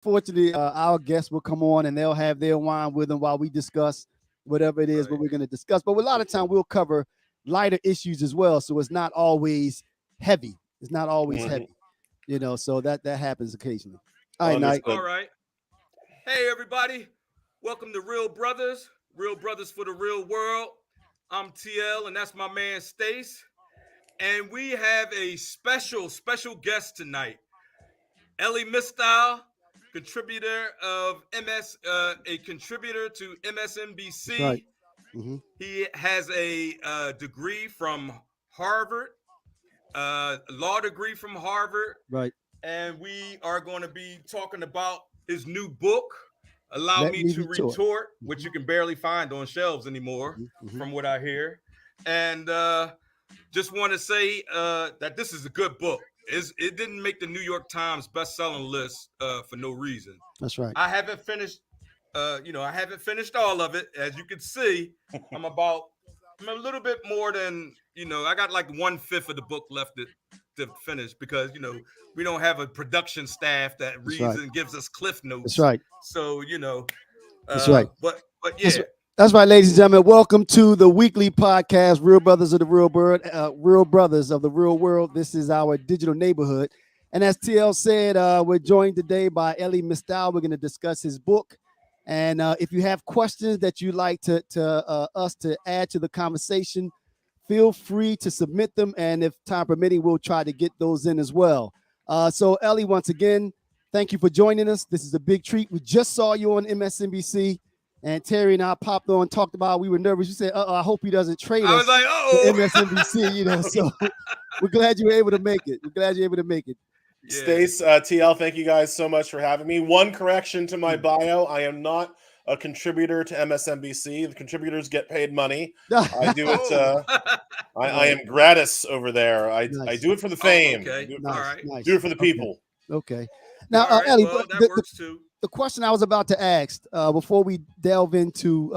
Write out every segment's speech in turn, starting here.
fortunately, our guests will come on and they'll have their wine with them while we discuss whatever it is Right. what we're going to discuss. But a lot of time we'll cover lighter issues as well, so it's not always heavy. It's not always Mhm. heavy, So that happens occasionally. All right, Knight. Understood. All right. Hey, everybody. Welcome to Real Brothers for the Real World. I'm TL, and that's my man Stace. And we have a special guest tonight. Elie Mystal, contributor of a contributor to That's right. MSNBC. Hmm. He has a degree from Harvard, law degree from Harvard, Right. and we are going to be talking about his new book, Allow Let Me me to retort. Retort, which Hmm. you can barely find on shelves anymore, Hmm. from what I hear. And just want to say that this is a good book. It didn't make the New York Times best-selling list for no reason. That's right. I haven't finished, I haven't finished all of it. As you can see, I'm a little bit more than, I got like 1/5 of the book left to finish because, we don't have a production staff that That's reads right. and gives us cliff That's notes. right. So, That's right. but That's, yeah. that's right, ladies and gentlemen. Welcome to the weekly podcast, Real Brothers of the Real World, Real Brothers of the Real World. This is our digital neighborhood. And as TL said, we're joined today by Elie Mystal. We're going to discuss his book. And if you have questions that you'd like us to add to the conversation, feel free to submit them. And if time permitting, we'll try to get those in as well. So Elie, once again, thank you for joining us. This is a big treat. We just saw you on MSNBC. And Terry and I popped on, talked about, we were nervous. You said, I hope he doesn't trade I was us like, to oh. MSNBC, So we're glad you were able to make it. We're glad you're able to make it. Yeah. Stace, TL, thank you guys so much for having me. One correction to my bio: I am not a contributor to MSNBC. The contributors get paid money. I do it. Oh. I am gratis over there. I Nice. do it for the Oh, fame. okay. Do, All Nice, right. nice. do it for the Okay, people. okay. Now, All right. Elie, Well, but that works too. the question I was about to ask before we delve into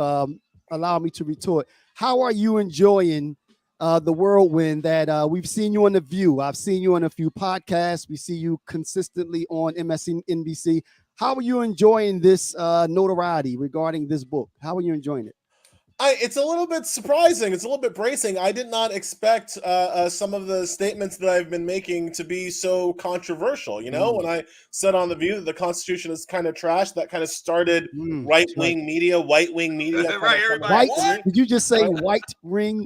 allow me to retort, how are you enjoying the whirlwind that we've seen you on The View? I've seen you on a few podcasts. We see you consistently on MSNBC. How are you enjoying this notoriety regarding this book? How are you enjoying it? It's a little bit surprising. It's a little bit bracing. I did not expect some of the statements that I've been making to be so controversial. When I said on The View that the Constitution is kind of trash, that kind of started That's right. white wing media kind Right, of coming everybody. after What? me. Did you just say Right. white ring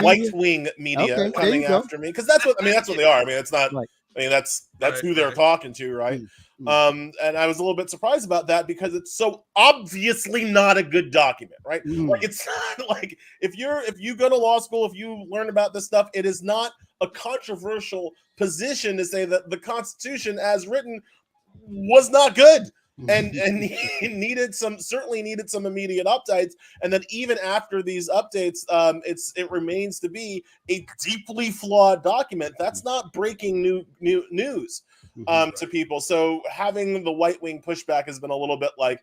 White media? wing media Okay, there coming you go. after me, because that's what they are. I mean, it's not. Right. I mean, that's Right, who they're right. talking to, right? And I was a little bit surprised about that because it's so obviously not a good document, right? Like, it's not like if you go to law school, if you learn about this stuff, it is not a controversial position to say that the Constitution as written was not good. And certainly needed some immediate updates, and then even after these updates, it remains to be a deeply flawed document. That's not breaking news to people. So having the white wing pushback has been a little bit like,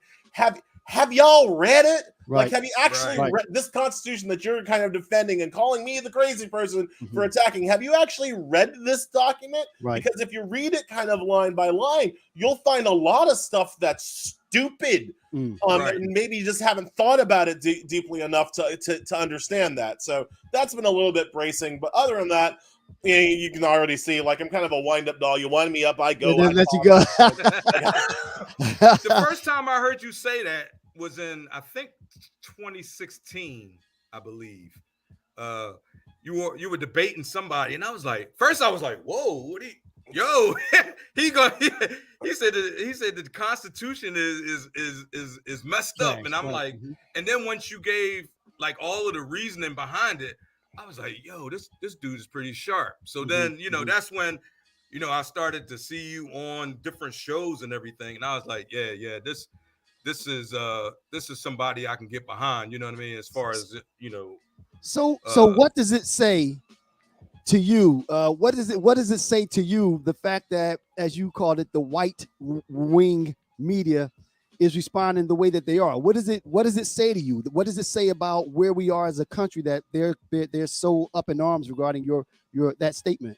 have y'all read it? Right. Like, have you actually Right. read this Constitution that you're kind of defending and calling me the crazy person for attacking? Have you actually read this document? Right. Because if you read it kind of line by line, you'll find a lot of stuff that's stupid. Right. And maybe you just haven't thought about it deeply enough to understand that. So that's been a little bit bracing. But other than that, you can already see, like, I'm kind of a wind-up doll. You wind me up, I go. Then let you go. The first time I heard you say that was in, I think, 2016, I believe. You were debating somebody, and I was like, whoa, what yo, he said that the Constitution is messed up, and I'm like, and then once you gave like all of the reasoning behind it, I was like, yo, this dude is pretty sharp. So then, that's when, I started to see you on different shows and everything, and I was like, yeah, this is somebody I can get behind. You know what I mean? As far as So what does it say to you? What does it say to you? The fact that, as you called it, the white wing media is responding the way that they are. What does it say to you? What does it say about where we are as a country that they're so up in arms regarding your that statement?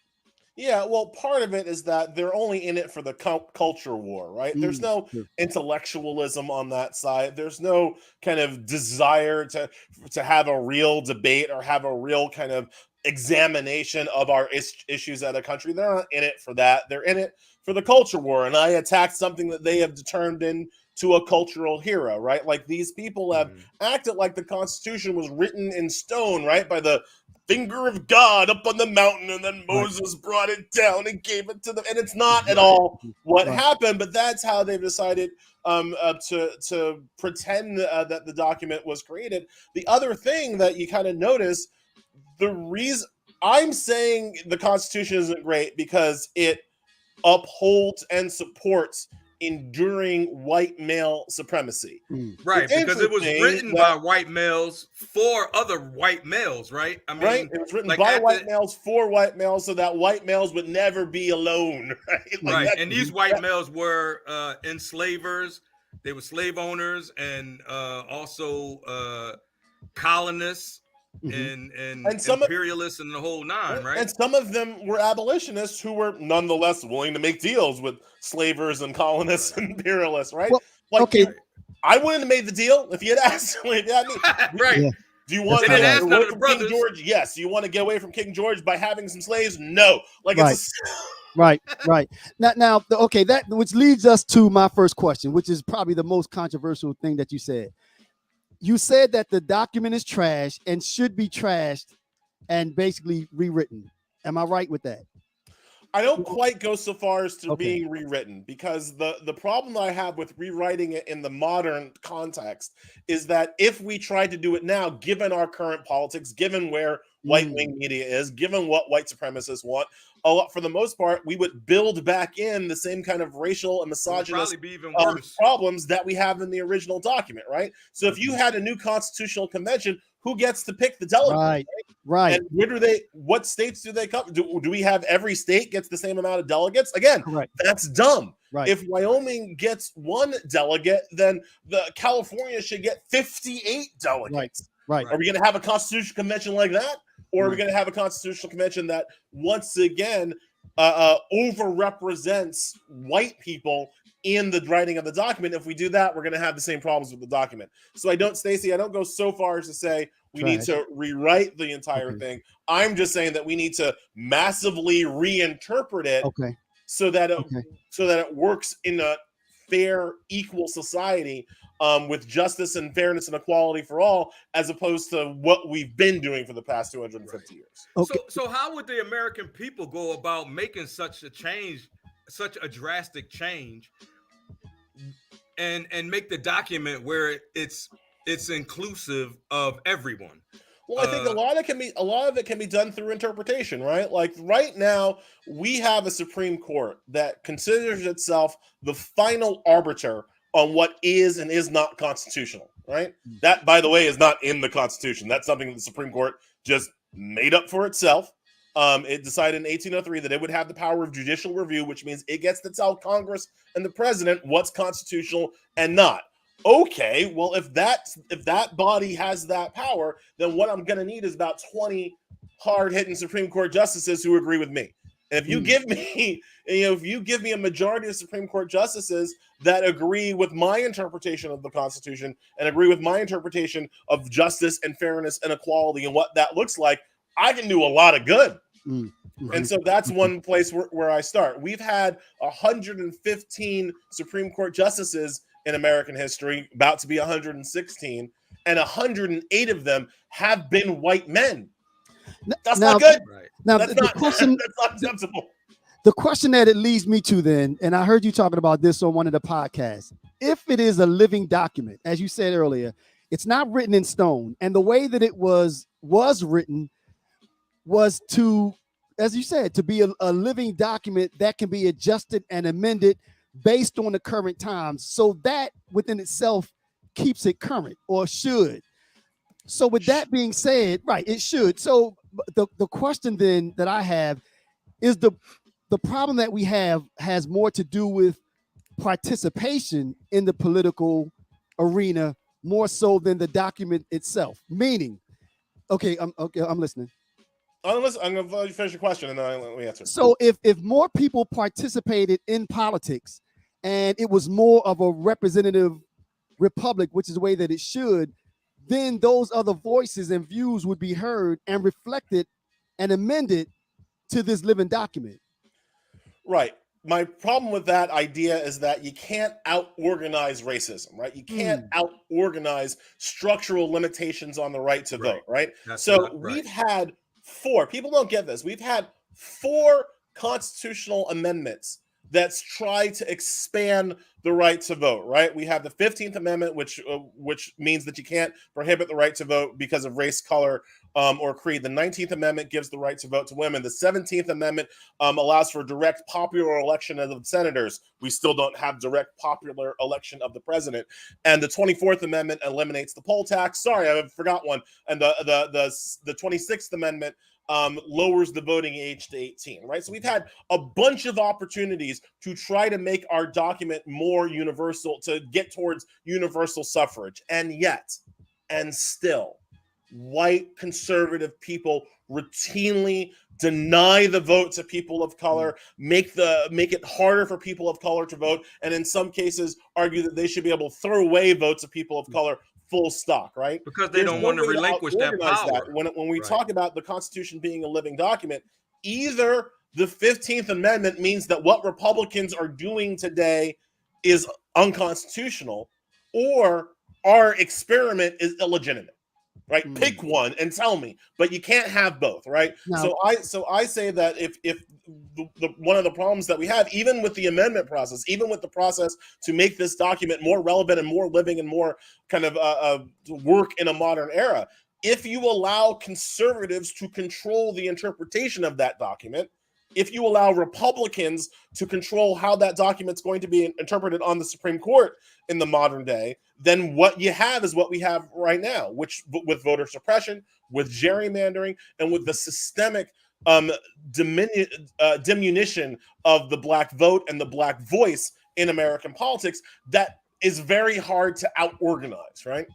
Yeah, well, part of it is that they're only in it for the culture war, right? There's no Sure. intellectualism on that side. There's no kind of desire to have a real debate or have a real kind of examination of our issues at a country. They're not in it for that. They're in it for the culture war. And I attacked something that they have determined into a cultural hero, right? Like these people have acted like the Constitution was written in stone, right? By the finger of God up on the mountain, and then Moses brought it down and gave it to them. And it's not at all what happened, but that's how they've decided to pretend that the document was created. The other thing that you kind of notice, the reason I'm saying the Constitution isn't great because it upholds and supports enduring white male supremacy. Right, because it was written by white males for other white males, right? I mean, it was written by white males for white males so that white males would never be alone, right? Right, and these white males were enslavers, they were slave owners, and also colonists. And imperialists and the whole nine, right? And some of them were abolitionists who were nonetheless willing to make deals with slavers and colonists and imperialists, right? Well, I wouldn't have made the deal if you had asked me. Right. Yeah. Do you want to get away from King George? Yes. Do you want to get away from King George by having some slaves? No. Right. Now, okay, that which leads us to my first question, which is probably the most controversial thing that you said. You said that the document is trash and should be trashed and basically rewritten. Am I right with that? I don't quite go so far as to being rewritten, because the problem I have with rewriting it in the modern context is that if we try to do it now, given our current politics, given where right-wing media is, given what white supremacists want, for the most part, we would build back in the same kind of racial and misogynist problems that we have in the original document, right? So if you had a new constitutional convention, who gets to pick the delegates? Right. And what states do they come? Do we have every state gets the same amount of delegates? Again, that's dumb. Right. If Wyoming gets one delegate, then California should get 58 delegates. Right. Are we going to have a constitutional convention like that? Or are we going to have a constitutional convention that once again overrepresents white people in the writing of the document? If we do that, we're going to have the same problems with the document. So I don't go so far as to say we need to rewrite the entire thing. I'm just saying that we need to massively reinterpret it so that it works in a fair, equal society with justice and fairness and equality for all, as opposed to what we've been doing for the past 250 years. So how would the American people go about making such a change, such a drastic change, and make the document where it's inclusive of everyone? Well, I think a lot of it can be done through interpretation, right? Like right now, we have a Supreme Court that considers itself the final arbiter on what is and is not constitutional, right? That, by the way, is not in the Constitution. That's something that the Supreme Court just made up for itself. It decided in 1803 that it would have the power of judicial review, which means it gets to tell Congress and the president what's constitutional and not. Okay, well, if that body has that power, then what I'm going to need is about 20 hard-hitting Supreme Court justices who agree with me. And if you give me a majority of Supreme Court justices that agree with my interpretation of the Constitution and agree with my interpretation of justice and fairness and equality and what that looks like, I can do a lot of good. And so that's one place where I start. We've had 115 Supreme Court justices in American history, about to be 116, and 108 of them have been white men. That's not good. Right. Now, that's not acceptable. The question that it leads me to then, and I heard you talking about this on one of the podcasts, if it is a living document, as you said earlier, it's not written in stone, and the way that it was written was to, as you said, to be a living document that can be adjusted and amended based on the current times, so that within itself keeps it current, or should. So with that being said, right, it should. So the question then that I have is the problem that we have has more to do with participation in the political arena more so than the document itself. Meaning, I'm listening. I'm going to finish your question and then let me answer. So if more people participated in politics and it was more of a representative republic, which is the way that it should, then those other voices and views would be heard and reflected and amended to this living document. Right. My problem with that idea is that you can't out-organize racism, right? You can't out-organize structural limitations on the right to vote, right? We've had 4, people don't get this, we've had 4 constitutional amendments that's tried to expand the right to vote, right? We have the 15th Amendment, which means that you can't prohibit the right to vote because of race, color, or creed. The 19th Amendment gives the right to vote to women. The 17th Amendment allows for direct popular election of senators. We still don't have direct popular election of the president. And the 24th Amendment eliminates the poll tax. Sorry, I forgot one. And the 26th Amendment lowers the voting age to 18, right? So we've had a bunch of opportunities to try to make our document more universal, to get towards universal suffrage. And yet, and still, white conservative people routinely deny the vote to people of color, make it harder for people of color to vote, and in some cases argue that they should be able to throw away votes of people of color full stock, right? Because they don't want to relinquish that power. When we talk about the Constitution being a living document, either the 15th Amendment means that what Republicans are doing today is unconstitutional, or our experiment is illegitimate, right? Pick one and tell me, but you can't have both, right? No. So I say that if one of the problems that we have, even with the amendment process, even with the process to make this document more relevant and more living and more kind of work in a modern era, if you allow conservatives to control the interpretation of that document, if you allow Republicans to control how that document's going to be interpreted on the Supreme Court in the modern day, then what you have is what we have right now, which with voter suppression, with gerrymandering, and with the systemic diminution of the black vote and the black voice in American politics that is very hard to out-organize, right?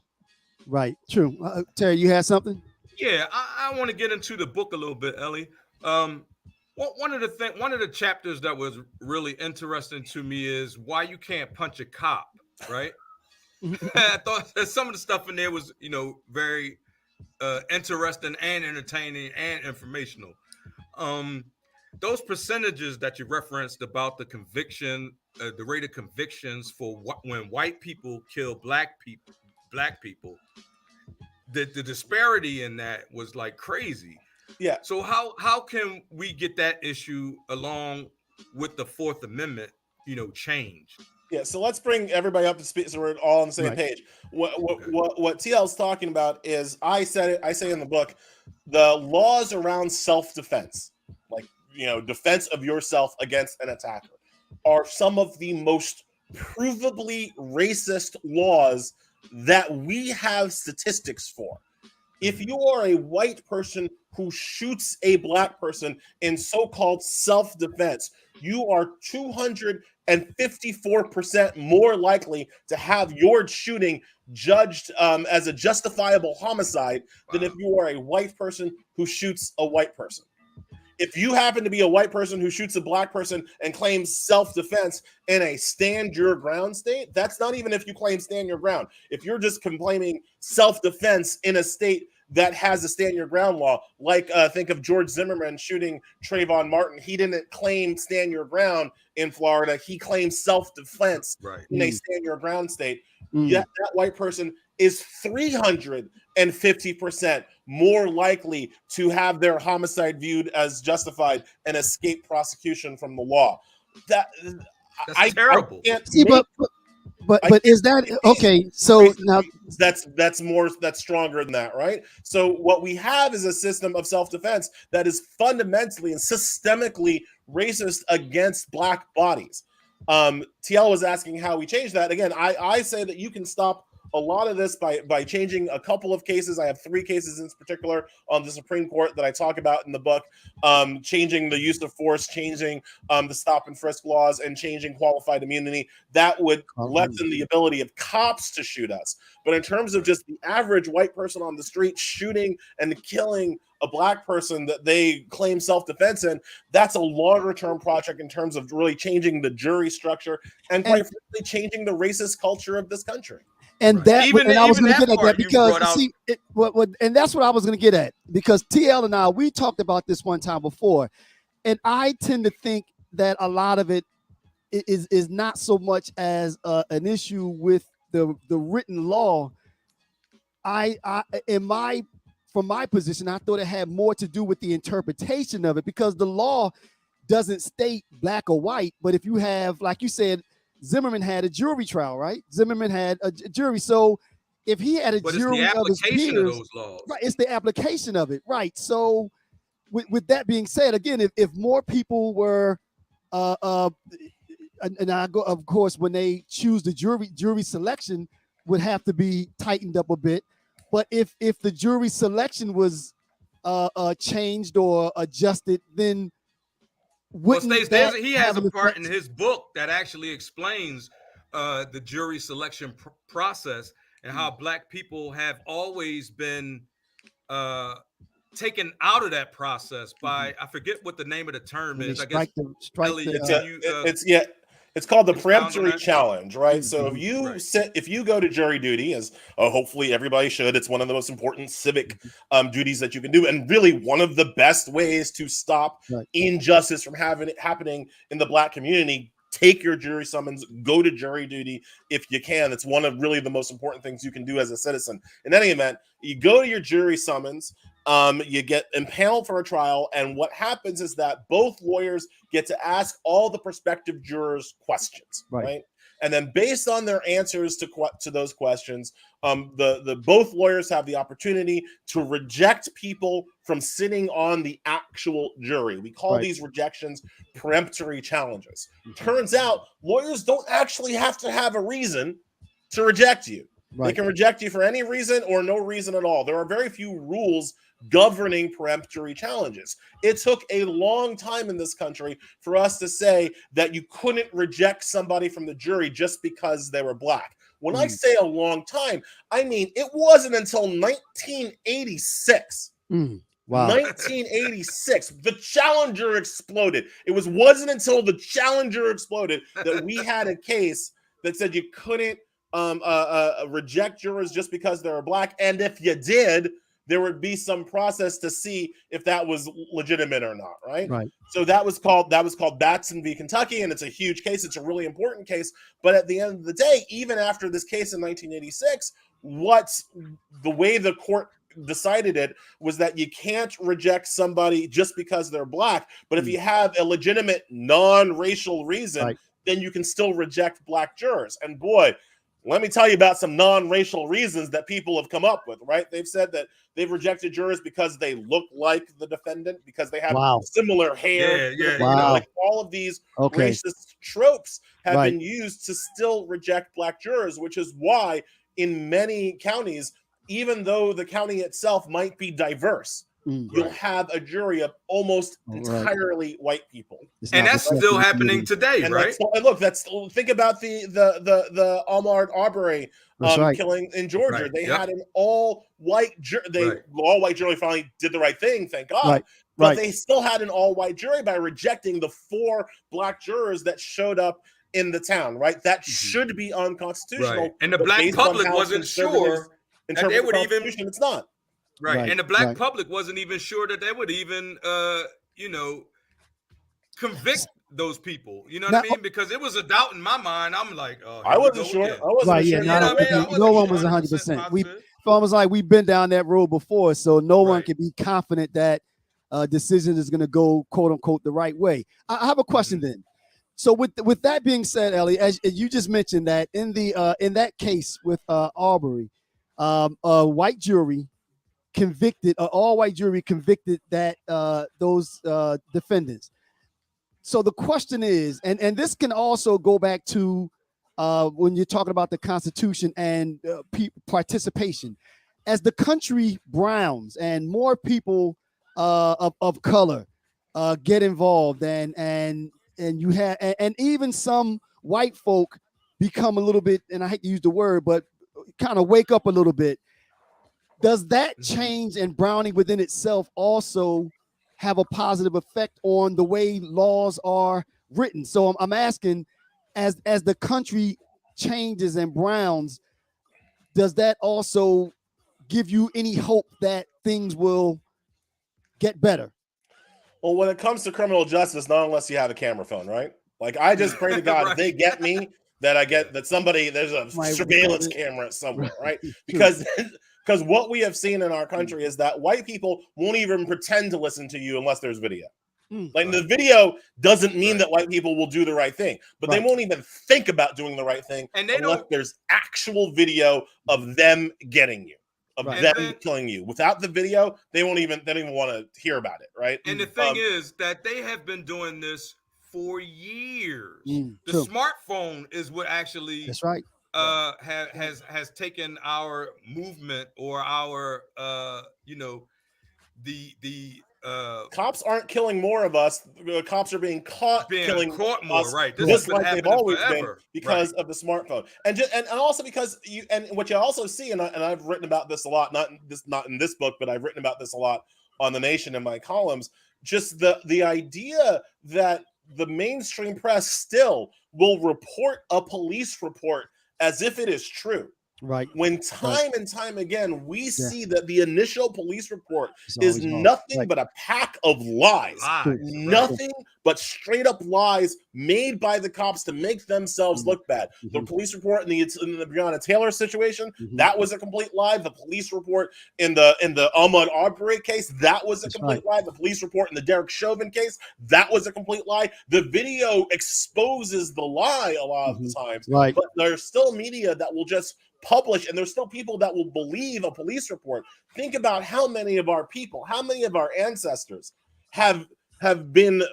Right, true. Terry, you had something? Yeah, I want to get into the book a little bit, Elie. One of the chapters that was really interesting to me is why you can't punch a cop, right? I thought that some of the stuff in there was, very interesting and entertaining and informational. Those percentages that you referenced about the conviction, the rate of convictions for when white people kill black people, the disparity in that was like crazy. Yeah. So how can we get that issue along with the Fourth Amendment, changed? Yeah, so let's bring everybody up to speed so we're all on the same page. What TL is talking about is, I say in the book, the laws around self-defense, like, defense of yourself against an attacker, are some of the most provably racist laws that we have statistics for. If you are a white person who shoots a black person in so-called self-defense, you are 254% more likely to have your shooting judged as a justifiable homicide than if you are a white person who shoots a white person. If you happen to be a white person who shoots a black person and claims self-defense in a stand your ground state, that's not even if you claim stand your ground. If you're just claiming self-defense in a state that has a stand your ground law, like think of George Zimmerman shooting Trayvon Martin. He didn't claim stand your ground in Florida. He claimed self-defense in a stand your ground state. Yet that white person is 350% more likely to have their homicide viewed as justified and escape prosecution from the law. That's terrible. But is that okay? So now that's stronger than that, right? So what we have is a system of self-defense that is fundamentally and systemically racist against black bodies. TL was asking how we change that. Again, I say that you can stop a lot of this by changing a couple of cases. I have 3 cases in particular on the Supreme Court that I talk about in the book, changing the use of force, changing the stop and frisk laws, and changing qualified immunity. That would lessen the ability of cops to shoot us. But in terms of just the average white person on the street shooting and killing a black person that they claim self-defense in, that's a longer-term project in terms of really changing the jury structure and quite frankly changing the racist culture of this country. And that, and I was going to get at that because see, and that's what I was going to get at, because TL and I, we talked about this one time before, and I tend to think that a lot of it is not so much as an issue with the written law. From my position, I thought it had more to do with the interpretation of it, because the law doesn't state black or white. But if you have, like you said, Zimmerman had a jury trial, right? Zimmerman had a jury. So if he had a jury of his peers, of those laws. Right, it's the application of it, right? So with that being said, again, if more people were, and I go, of course, when they choose the jury selection would have to be tightened up a bit. But if the jury selection was changed or adjusted, then he has a part in his book that actually explains the jury selection process and how black people have always been taken out of that process by, I forget what the name of the term is. I guess it's called the Preemptory challenge, right? So if you go to jury duty, as hopefully everybody should, it's one of the most important civic duties that you can do, and really one of the best ways to stop injustice from happening in the black community. Take your jury summons, go to jury duty if you can. It's one of really the most important things you can do as a citizen. In any event, you go to your jury summons, you get impaneled for a trial, and what happens is that both lawyers get to ask all the prospective jurors questions, right? And then based on their answers to those questions, the both lawyers have the opportunity to reject people from sitting on the actual jury. We call these rejections peremptory challenges. Turns out lawyers don't actually have to have a reason to reject you. They can reject you for any reason or no reason at all. There are very few rules governing peremptory challenges. It took a long time in this country for us to say that you couldn't reject somebody from the jury just because they were black. When I say a long time, I mean it wasn't until 1986. Wow. 1986, the Challenger exploded. It wasn't until the Challenger exploded that we had a case that said you couldn't reject jurors just because they were black, and if you did, there would be some process to see if that was legitimate or not, right? So that was called Batson v. Kentucky, and it's a huge case. It's a really important case. But at the end of the day, even after this case in 1986, the way the court decided it was that you can't reject somebody just because they're black. But if you have a legitimate non-racial reason, then you can still reject black jurors. And boy, let me tell you about some non-racial reasons that people have come up with, right? They've said that they've rejected jurors because they look like the defendant, because they have similar hair. Like all of these racist tropes have been used to still reject black jurors, which is why in many counties, even though the county itself might be diverse, you'll have a jury of almost entirely white people, and that's still happening today, right? And look, think about the Ahmaud Arbery killing in Georgia. They had an all-white jury. All-white jury finally did the right thing, thank God. But they still had an all-white jury by rejecting the 4 black jurors that showed up in the town. Right, that should be unconstitutional. And the black public wasn't sure that they would even. It's not. And the black public wasn't even sure that they would even, convict those people. You know what I mean? Because it was a doubt in my mind. I'm like, I wasn't sure. I wasn't sure. No one was 100%. It's almost like we've been down that road before, so no one can be confident that decision is going to go, quote unquote, the right way. I have a question then. So with that being said, Elie, as you just mentioned that in that case with Arbery, a white jury convicted, an all-white jury convicted those defendants. So the question is, and this can also go back to when you're talking about the Constitution and participation. As the country browns and more people of color get involved, and you have and even some white folk become a little bit, and I hate to use the word, but kind of wake up a little bit. Does that change and browning within itself also have a positive effect on the way laws are written? So I'm asking, as the country changes and browns, does that also give you any hope that things will get better? Well, when it comes to criminal justice, not unless you have a camera phone, right? Like, I just pray to God, Right. if they get me, that I get that somebody, there's a surveillance camera somewhere, right? Because what we have seen in our country is that white people won't even pretend to listen to you unless there's video. Like, the video doesn't mean that white people will do the right thing, but they won't even think about doing the right thing unless there's actual video of them getting you, of them killing you. Without the video, they don't even want to hear about it, right? And the thing is that they have been doing this for years. The smartphone is what actually has taken our movement, or our the cops aren't killing more of us. Cops are being caught more, us, right? Just like they've always been, because of the smartphone, and also because what you also see, and I've written about this a lot, not in this book, but I've written about this a lot on The Nation in my columns. Just the idea that the mainstream press still will report a police report as if it is true. Right. When time and time again, we see that the initial police report is nothing but a pack of lies. Nothing but straight up lies made by the cops to make themselves look bad. The police report in the Breonna Taylor situation, that was a complete lie. The police report in the Ahmaud Arbery case, that was a complete lie. The police report in the Derek Chauvin case, that was a complete lie. The video exposes the lie a lot of the times, but there's still media that will just publish, and there's still people that will believe a police report. Think about how many of our people, how many of our ancestors have been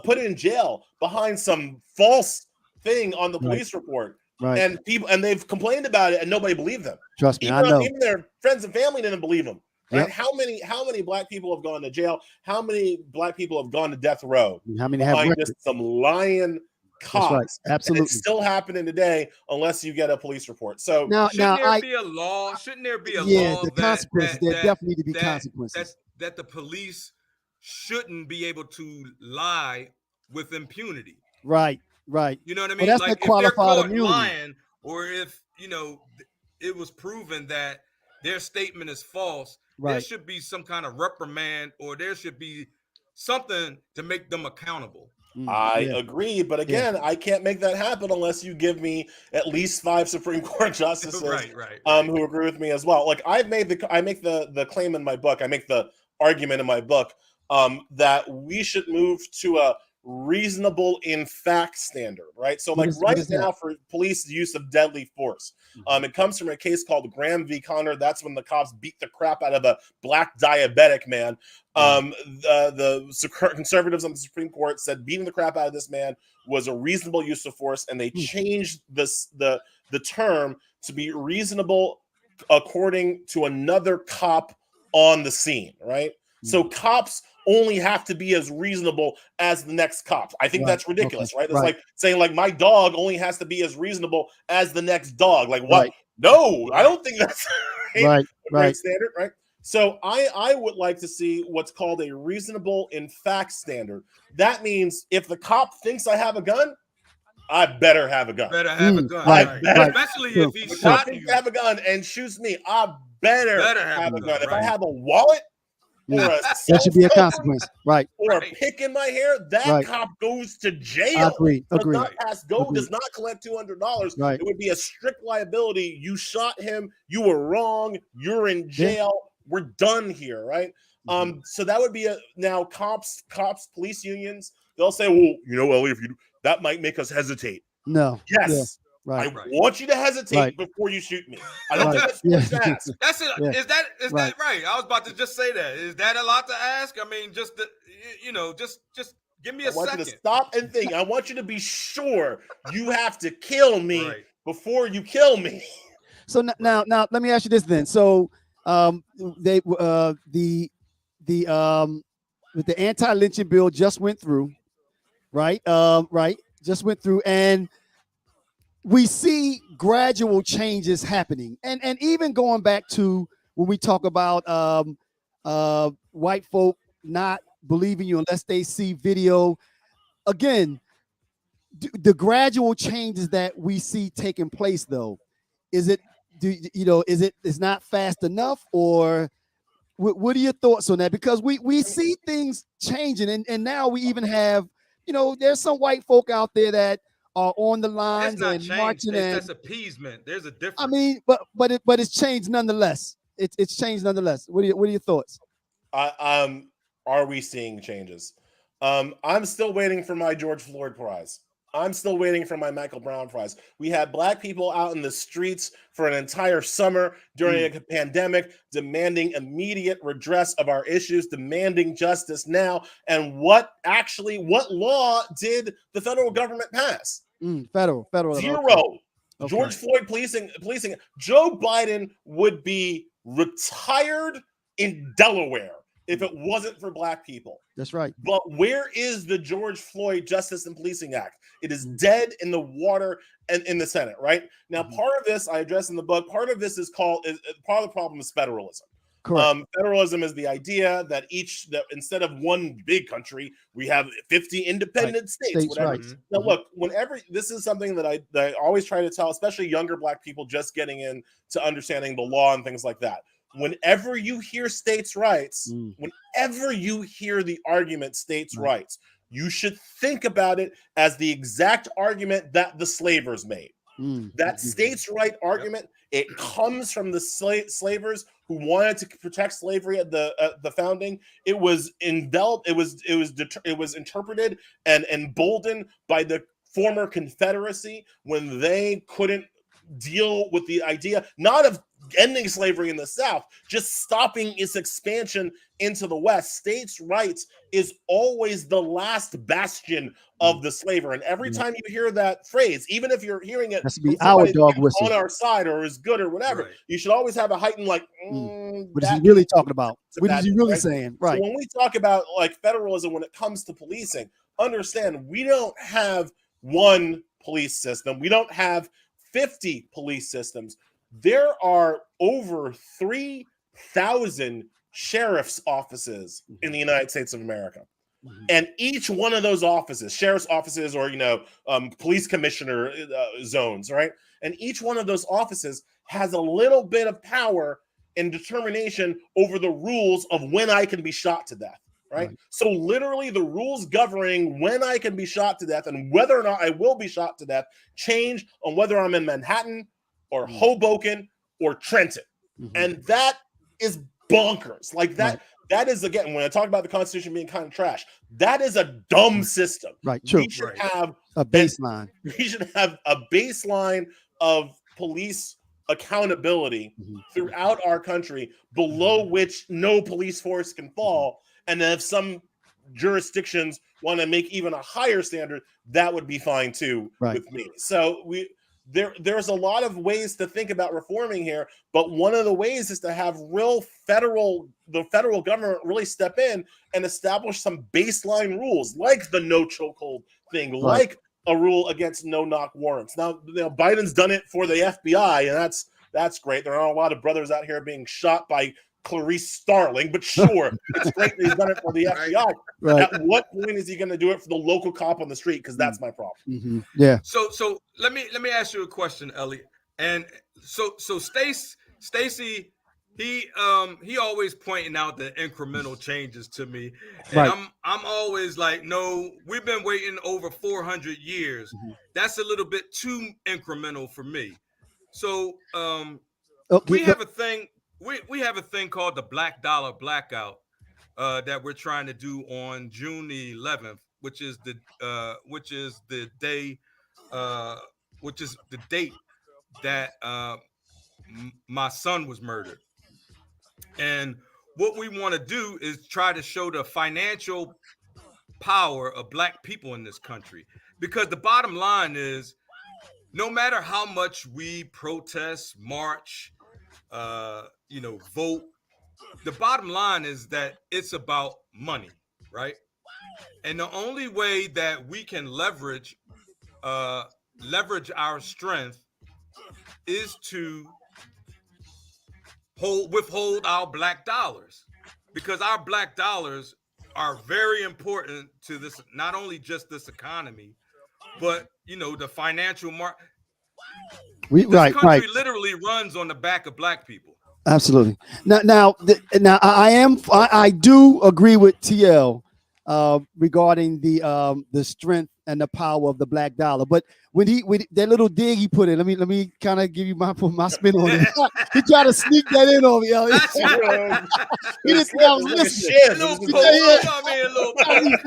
put in jail behind some false thing on the police report, and they've complained about it, and nobody believed them. Trust me, I know. Even their friends and family didn't believe them. Right? How many black people have gone to jail? How many black people have gone to death row? How many have just some lying cops? Absolutely, and it's still happening today unless you get a police report. So shouldn't there be a law? Shouldn't there be a law? The consequences. There definitely need to be consequences. That the police shouldn't be able to lie with impunity. Right. You know what I mean? Well, that's like, the qualified if they're caught immunity. lying, or if it was proven that their statement is false, there should be some kind of reprimand, or there should be something to make them accountable. I agree, but again, I can't make that happen unless you give me at least 5 Supreme Court justices who agree with me as well. Like, I make the claim in my book, I make the argument in my book that we should move to a reasonable in fact standard, right? So like right now for police use of deadly force, it comes from a case called Graham v. Connor. That's when the cops beat the crap out of a black diabetic man. The conservatives on the Supreme Court said beating the crap out of this man was a reasonable use of force, and they changed the term to be reasonable according to another cop on the scene, right? So cops only have to be as reasonable as the next cop. I think that's ridiculous, right? It's like saying like my dog only has to be as reasonable as the next dog. Like what? No, I don't think that's a great standard, right? So I would like to see what's called a reasonable in fact standard. That means if the cop thinks I have a gun, I better have a gun. Better have a gun, especially if he shot you. Have a gun and shoots me. I better have a gun. If I have a wallet, or that should be a consequence, or a pick in my hair, that cop goes to jail. Agree. Does not collect $200. It would be a strict liability. You shot him. You were wrong. You're in jail. We're done here, right? So that would be now cops, police unions. They'll say, well, Elie, that might make us hesitate. No. Yes. I want you to hesitate before you shoot me. I don't think that's too fast. That's it. Yeah. Is that right? I was about to just say that. Is that a lot to ask? I mean, just Give me I a want you to second. stop and think. I want you to be sure you have to kill me Right. before you kill me. So now, let me ask you this then. So, they the anti-lynching bill just went through, right? Right, just went through, and we see gradual changes happening, and even going back to when we talk about white folk not believing you unless they see video. Again, the gradual changes that we see taking place, though, is it is not fast enough, or what are your thoughts on that? Because we see things changing, and now we even have, there's some white folk out there that are on the It's lines not and changed. marching, That's and appeasement. There's a I difference. mean, but it's changed nonetheless. It's changed nonetheless. What are your thoughts? Are we seeing changes? I'm still waiting for my George Floyd prize. I'm still waiting for my Michael Brown prize. We had black people out in the streets for an entire summer during a pandemic, demanding immediate redress of our issues, demanding justice now. And what law did the federal government pass? Federal. Zero. Okay. George Floyd policing. Joe Biden would be retired in Delaware if it wasn't for black people. That's right. But where is the George Floyd Justice and Policing Act? It is dead in the water and in the Senate, right? Now, part of this I address in the book, part of this is part of the problem is federalism. Correct. Federalism is the idea that instead of one big country, we have 50 independent states, whatever. Right. Now, look, this is something that I always try to tell, especially younger black people just getting into understanding the law and things like that. Whenever you hear states' rights, whenever you hear the argument states' rights, you should think about it as the exact argument that the slavers made. That states' right argument, it comes from the slavers who wanted to protect slavery at the founding. It was enveloped. It was interpreted and emboldened by the former Confederacy when they couldn't deal with the idea not of ending slavery in the South, just stopping its expansion into the West. States' rights is always the last bastion of the slaver. And every time you hear that phrase, even if you're hearing it from somebody on our side or is good or whatever, you should always have a heightened what is he really talking about? What is he really saying? Right. So when we talk about like federalism when it comes to policing, understand we don't have one police system. We don't have 50 police systems. There are over 3,000 sheriff's offices in the United States of America. And each one of those offices, sheriff's offices or, police commissioner zones, right? And each one of those offices has a little bit of power and determination over the rules of when I can be shot to death, right? So literally the rules governing when I can be shot to death and whether or not I will be shot to death change on whether I'm in Manhattan or Hoboken or Trenton. And that is bonkers. Like that is, again, when I talk about the Constitution being kind of trash, that is a dumb system. Right. True. We should have a baseline. We should have a baseline of police accountability throughout our country below which no police force can fall. And then if some jurisdictions want to make even a higher standard, that would be fine too with me. So there's a lot of ways to think about reforming here, but one of the ways is to have the federal government really step in and establish some baseline rules, like the no chokehold thing, like a rule against no-knock warrants. Now, Biden's done it for the FBI, and that's great. There are a lot of brothers out here being shot by Clarice Starling, but sure, it's great that he's done it for the FBI. At what point is he going to do it for the local cop on the street? Because that's my problem. Yeah. So let me ask you a question, Elie. And so Stacey, he always pointing out the incremental changes to me, and I'm always like, no, we've been waiting over 400 years. That's a little bit too incremental for me. So we have a thing. We have a thing called the Black Dollar Blackout that we're trying to do on June the 11th, which is the day, which is the date that my son was murdered. And what we want to do is try to show the financial power of black people in this country. Because the bottom line is, no matter how much we protest, march, vote, the bottom line is that it's about money, right? And the only way that we can leverage our strength is to withhold our black dollars, because our black dollars are very important to this, not only just this economy, but the financial market. This country literally runs on the back of black people. Absolutely. Now, I do agree with TL regarding the strength and the power of the black dollar. But when that little dig he put in, let me kind of give you my spin on it. He tried to sneak that in on me. He didn't think I was listening. A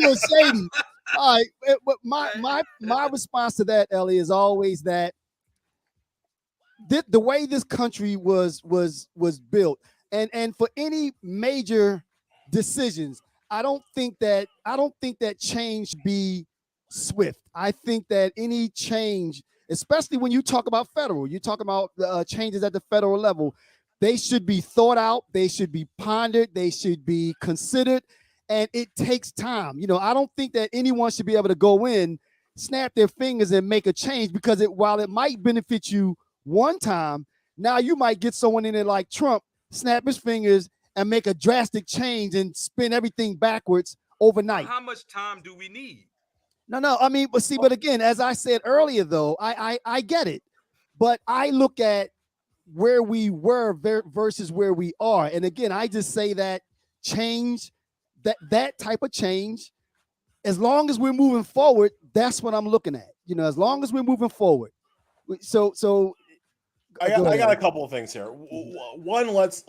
little shady. All right, but my response to that, Elie, is always that the way this country was built, and for any major decisions, I don't think that change be swift. I think that any change, especially when you talk about federal, you talk about changes at the federal level, they should be thought out, they should be pondered, they should be considered, and it takes time. I don't think that anyone should be able to go in, snap their fingers, and make a change, because while it might benefit you one time, now you might get someone in there like Trump, snap his fingers and make a drastic change and spin everything backwards overnight. How much time do we need? No. I mean, but again, as I said earlier, though, I get it, but I look at where we were versus where we are, and again, I just say that change, that type of change, as long as we're moving forward, that's what I'm looking at. As long as we're moving forward. So. I got a couple of things here. One, let's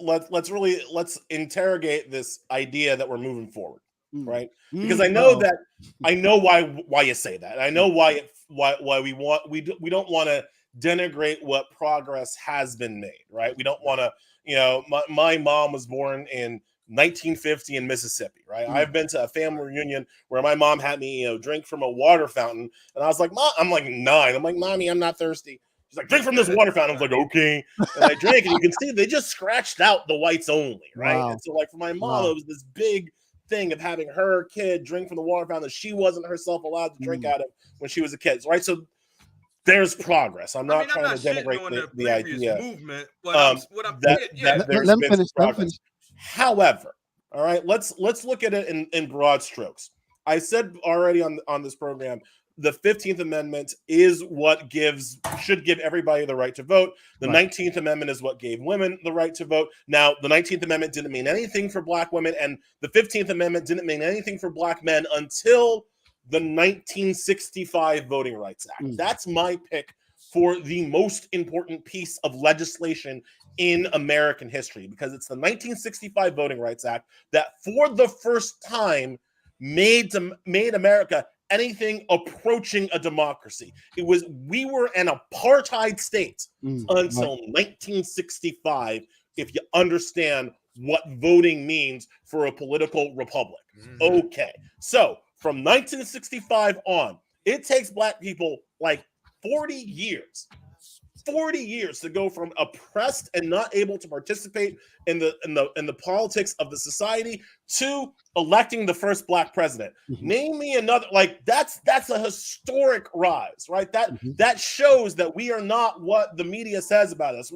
interrogate this idea that we're moving forward, right? Because I know why you say that. I know why we don't want to denigrate what progress has been made, right? We don't want to, my mom was born in 1950 in Mississippi, right? I've been to a family reunion where my mom had me, drink from a water fountain, and I was like, Mom, I'm like 9. I'm like, Mommy, I'm not thirsty. She's like, drink from this water fountain. I was like, okay. And I drank, and you can see they just scratched out the whites only, right? Wow. And so, like, for my mom, it was this big thing of having her kid drink from the water fountain that she wasn't herself allowed to drink out of when she was a kid, right? So there's progress. I'm not trying to denigrate the idea movement, but let me finish. However, all right, let's look at it in broad strokes. I said already on this program, the 15th Amendment is what should give everybody the right to vote. The 19th Amendment is what gave women the right to vote. Now, the 19th Amendment didn't mean anything for black women, and the 15th Amendment didn't mean anything for black men until the 1965 Voting Rights Act. That's my pick for the most important piece of legislation in American history, because it's the 1965 Voting Rights Act that, for the first time, made America anything approaching a democracy. We were an apartheid state until 1965, if you understand what voting means for a political republic. Okay, so from 1965 on, it takes black people like 40 years to go from oppressed and not able to participate in the politics of the society to electing the first black president. Name me another. Like, that's a historic rise, right? That shows that we are not what the media says about us.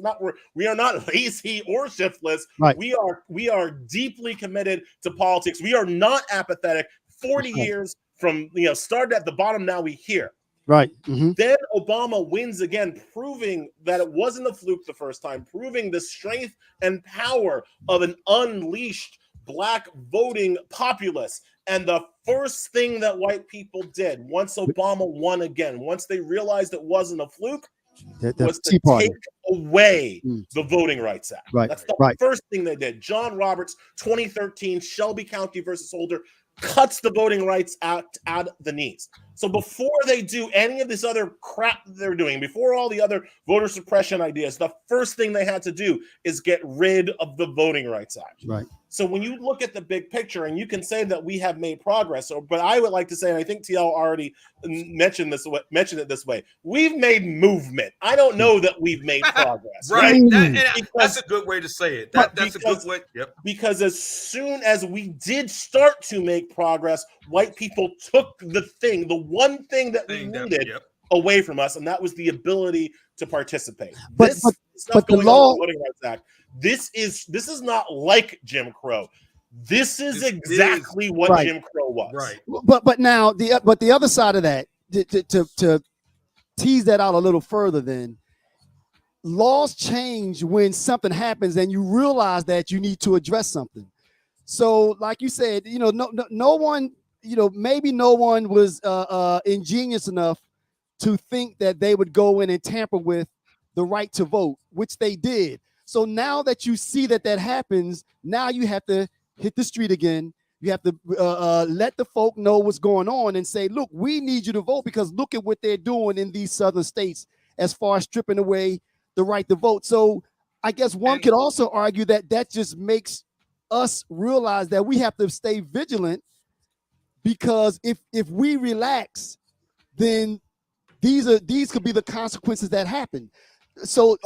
We are not lazy or shiftless. Right. We are deeply committed to politics. We are not apathetic. 40 years from started at the bottom, now we here. Right. Then Obama wins again, proving that it wasn't a fluke the first time, proving the strength and power of an unleashed black voting populace. And the first thing that white people did once Obama won again, once they realized it wasn't a fluke, was to take away the Voting Rights Act. Right. That's the first thing they did. John Roberts, 2013, Shelby County versus Holder, cuts the Voting Rights Act out of the knees. So before they do any of this other crap they're doing, before all the other voter suppression ideas, the first thing they had to do is get rid of the Voting Rights Act. Right. So when you look at the big picture, and you can say that we have made progress, but I would like to say, and I think TL already mentioned it this way, we've made movement. I don't know that we've made progress. Right. Because, that's a good way to say it. That's a good way. Yep. Because as soon as we did start to make progress, white people took the one thing that we needed away from us, and that was the ability to participate. But the law, the Voting Rights Act, this is not like Jim Crow. This is exactly what Jim Crow was. Right. But now the other side of that, to tease that out a little further, then laws change when something happens and you realize that you need to address something. So, like you said, no one, maybe no one was ingenious enough to think that they would go in and tamper with the right to vote, which they did. So now that you see that happens, now you have to hit the street again. You have to let the folk know what's going on and say, look, we need you to vote, because look at what they're doing in these southern states as far as stripping away the right to vote. So I guess one could also argue that just makes us realize that we have to stay vigilant, because if we relax, then these could be the consequences that happen. So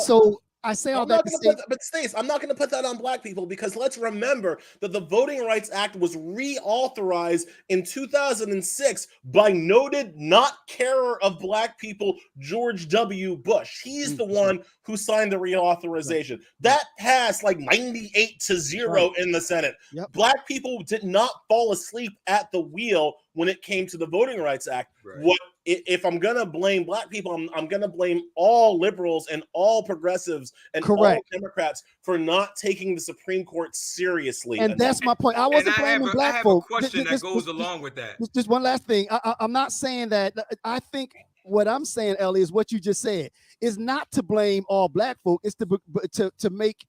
I say all that to say, but Stace, I'm not going to put that on black people, because let's remember that the Voting Rights Act was reauthorized in 2006 by noted not carer of black people, George W. Bush. He's the one who signed the reauthorization. That passed like 98-0 in the Senate. Yep. Black people did not fall asleep at the wheel when it came to the Voting Rights Act. Right. If I'm going to blame black people, I'm going to blame all liberals and all progressives and all Democrats for not taking the Supreme Court seriously. And that's my point. I wasn't blaming black folks. I have a question that goes along with that. Just one last thing. I'm not saying that. I think what I'm saying, Elie, is what you just said. Is not to blame all black folk. It's to make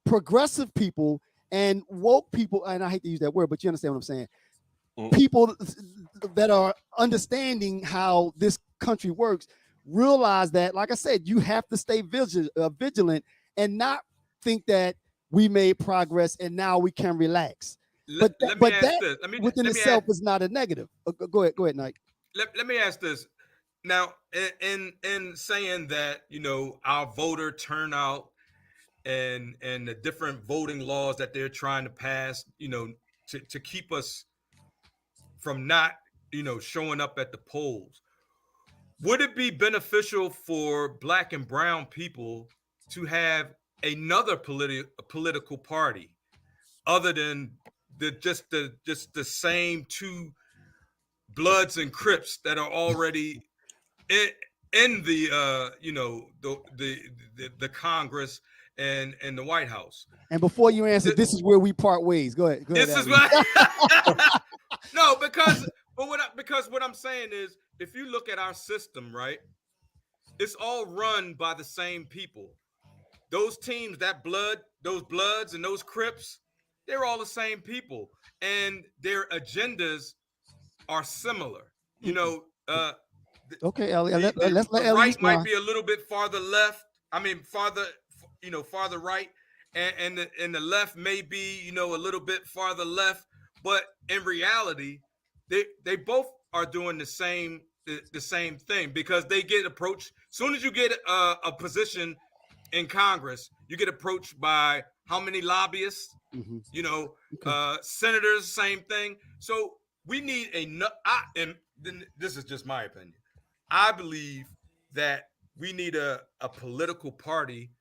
progressive people and woke people, and I hate to use that word, but you understand what I'm saying. People that are understanding how this country works realize that, like I said, you have to stay vigilant and not think that we made progress and now we can relax. But that within itself is not a negative. Go ahead, Nike. Let me ask this. Now, in saying that, our voter turnout and the different voting laws that they're trying to pass, to keep us from not, showing up at the polls, would it be beneficial for black and brown people to have another political party other than just the same two Bloods and Crips that are already in the the Congress and the White House? And before you answer, this is where we part ways. Go ahead. This is what. No, because what I'm saying is, if you look at our system, right, it's all run by the same people. Those teams, those Bloods and those Crips, they're all the same people, and their agendas are similar. Okay, Elie, let's let the Elie right respond. might be a little bit farther left. I mean, farther right, and the left may be, a little bit farther left. But in reality, they both are doing the same thing, because they get approached. As soon as you get a position in Congress, you get approached by how many lobbyists? Senators, same thing. So we need and this is just my opinion. I believe that we need a political party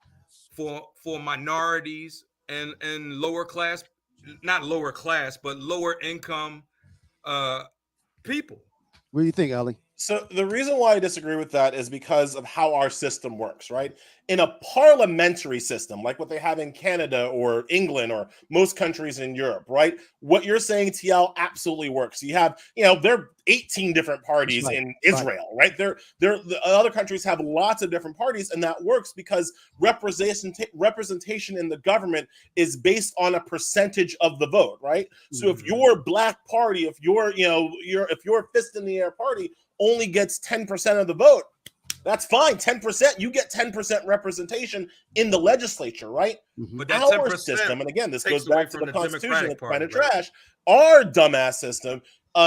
for minorities and lower class. Not lower class, but lower income people. What do you think, Elie? So the reason why I disagree with that is because of how our system works, right? In a parliamentary system, like what they have in Canada or England or most countries in Europe, right? What you're saying, TL, absolutely works. You have, there are 18 different parties in Israel, right? The other countries have lots of different parties, and that works because representation in the government is based on a percentage of the vote, right? So if your black party, if your fist in the air party only gets 10% of the vote, That's fine. 10%, you get 10% representation in the legislature, right? But that Our 10% system, and again, this takes goes back away to from the the Constitution, Democratic it's kind of Party, right? trash. Our dumbass system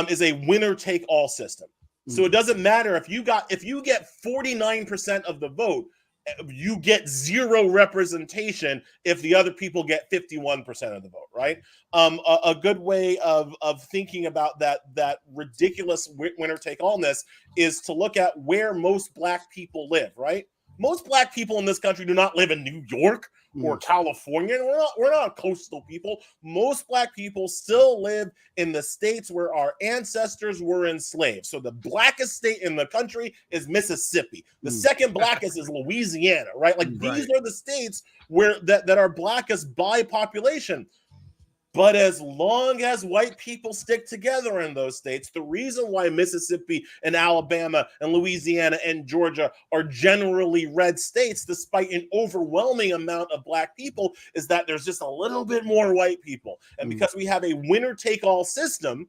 is a winner-take-all system. So it doesn't matter if you get 49% of the vote, you get zero representation if the other people get 51% of the vote, right? A good way of thinking about that ridiculous winner-take-allness is to look at where most Black people live, right? Most Black people in this country do not live in New York or California. We're not coastal people. Most Black people still live in the states where our ancestors were enslaved. So the blackest state in the country is Mississippi. The second blackest is Louisiana, right? Like these are the states where that are blackest by population. But as long as white people stick together in those states, the reason why Mississippi and Alabama and Louisiana and Georgia are generally red states, despite an overwhelming amount of Black people, is that there's just a little bit more white people. And because we have a winner-take-all system,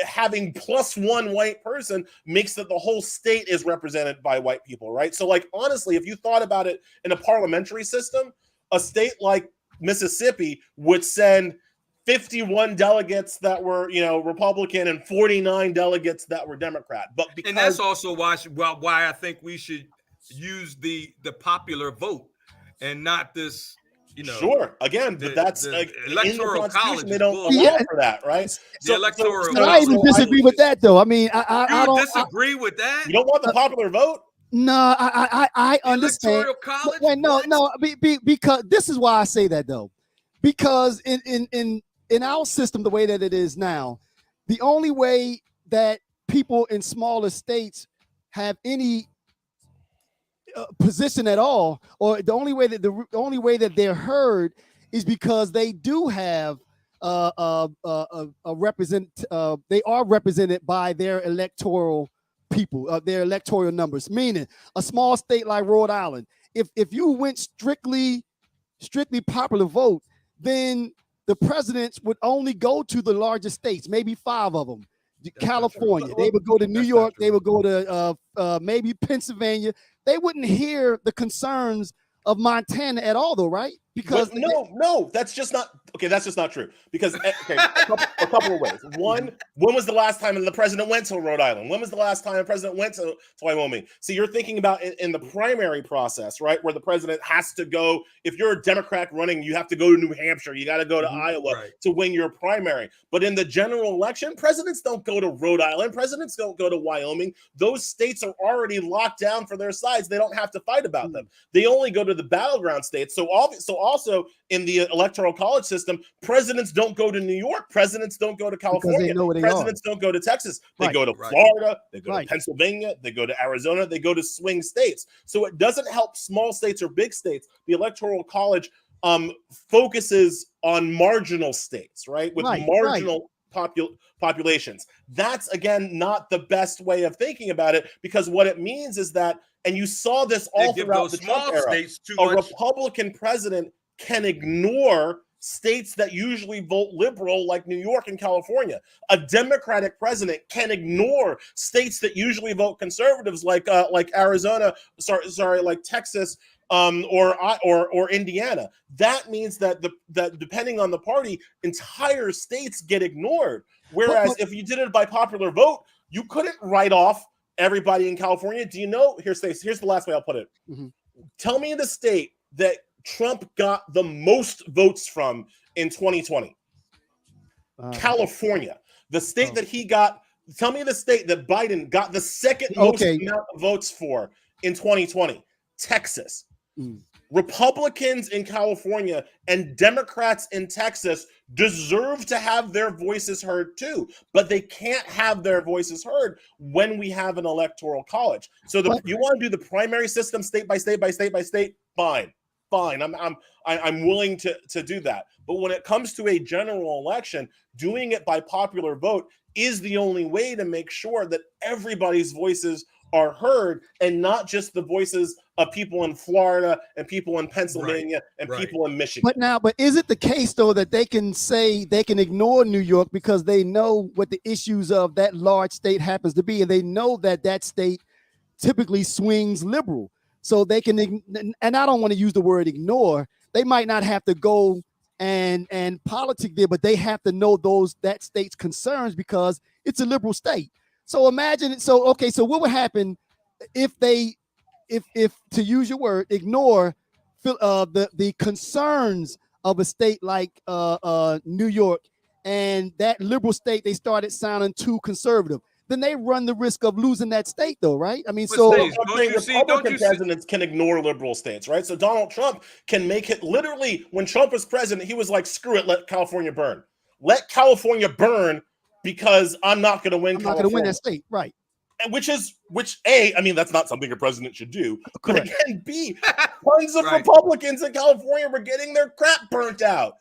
having plus one white person makes that the whole state is represented by white people, right? So, like, honestly, if you thought about it in a parliamentary system, a state like Mississippi would send 51 delegates that were, Republican and 49 delegates that were Democrat. And that's also why I think we should use the popular vote and not this, Sure. Again, but that's the electoral college. They don't allow for that, right? The electoral. So I even disagree with that, though. I mean, I don't disagree with that. You don't want the popular vote? No, I understand. College? Wait, no, because this is why I say that, though, because in our system, the way that it is now, the only way that people in smaller states have any position at all, or the only way that they're heard is because they do have a they are represented by their electoral people, their electoral numbers. Meaning, a small state like Rhode Island, if you went strictly popular vote, then the presidents would only go to the largest states, maybe 5 of them. California, they would go to New York, they would go to maybe Pennsylvania. They wouldn't hear the concerns of Montana at all, though, right? Because no, that's just not okay. That's just not true. Because a couple of ways. One, when was the last time the president went to Rhode Island? When was the last time the president went to Wyoming? So you're thinking about in the primary process, right, where the president has to go. If you're a Democrat running, you have to go to New Hampshire. You got to go to Iowa to win your primary. But in the general election, presidents don't go to Rhode Island. Presidents don't go to Wyoming. Those states are already locked down for their sides. They don't have to fight about them. They only go to the battleground states. So also in the electoral college system, presidents don't go to New York. Presidents don't go to California. Presidents don't go to Texas. They go to Florida. They go to Pennsylvania. They go to Arizona. They go to swing states. So it doesn't help small states or big states. The electoral college focuses on marginal states, right? With marginal populations. That's, again, not the best way of thinking about it, because what it means is that, and you saw this all throughout the Trump era, a Republican president can ignore states that usually vote liberal, like New York and California. A Democratic president can ignore states that usually vote conservatives, like Arizona, like Texas, or Indiana. That means that that depending on the party, entire states get ignored. Whereas if you did it by popular vote, you couldn't write off everybody in California. Do you know? Here's the last way I'll put it. Tell me the state that Trump got the most votes from in 2020. California. The state that he got. Tell me the state that Biden got the second most amount of votes for in 2020. Texas. Republicans in California and Democrats in Texas deserve to have their voices heard too, but they can't have their voices heard when we have an electoral college. So you want to do the primary system state by state by state by state? Fine. I'm willing to do that. But when it comes to a general election, doing it by popular vote is the only way to make sure that everybody's voices are heard, and not just the voices of people in Florida and people in Pennsylvania and people in Michigan. But is it the case, though, that they can say they can ignore New York because they know what the issues of that large state happens to be, and they know that state typically swings liberal. So they can, and I don't want to use the word ignore. They might not have to go and politic there, but they have to know that state's concerns because it's a liberal state. So imagine it. So okay, so what would happen if they, if to use your word, ignore the concerns of a state like New York, and that liberal state they started sounding too conservative? Then they run the risk of losing that state, though, right? I mean, so I'm saying Republican presidents can ignore liberal states, right? So Donald Trump can make it literally. When Trump was president, he was like, "Screw it, let California burn. Let California burn because I'm not going to win. I'm not going to win that state, right?" And which A, I mean, that's not something a president should do. Correct. But again, B, tons of Republicans in California were getting their crap burnt out.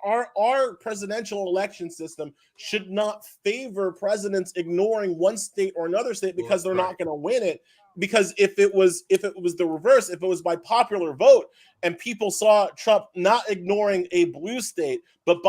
Our presidential election system should not favor presidents ignoring one state or another state because they're not going to win it. Because if it was the reverse, if it was by popular vote and people saw Trump not ignoring a blue state, but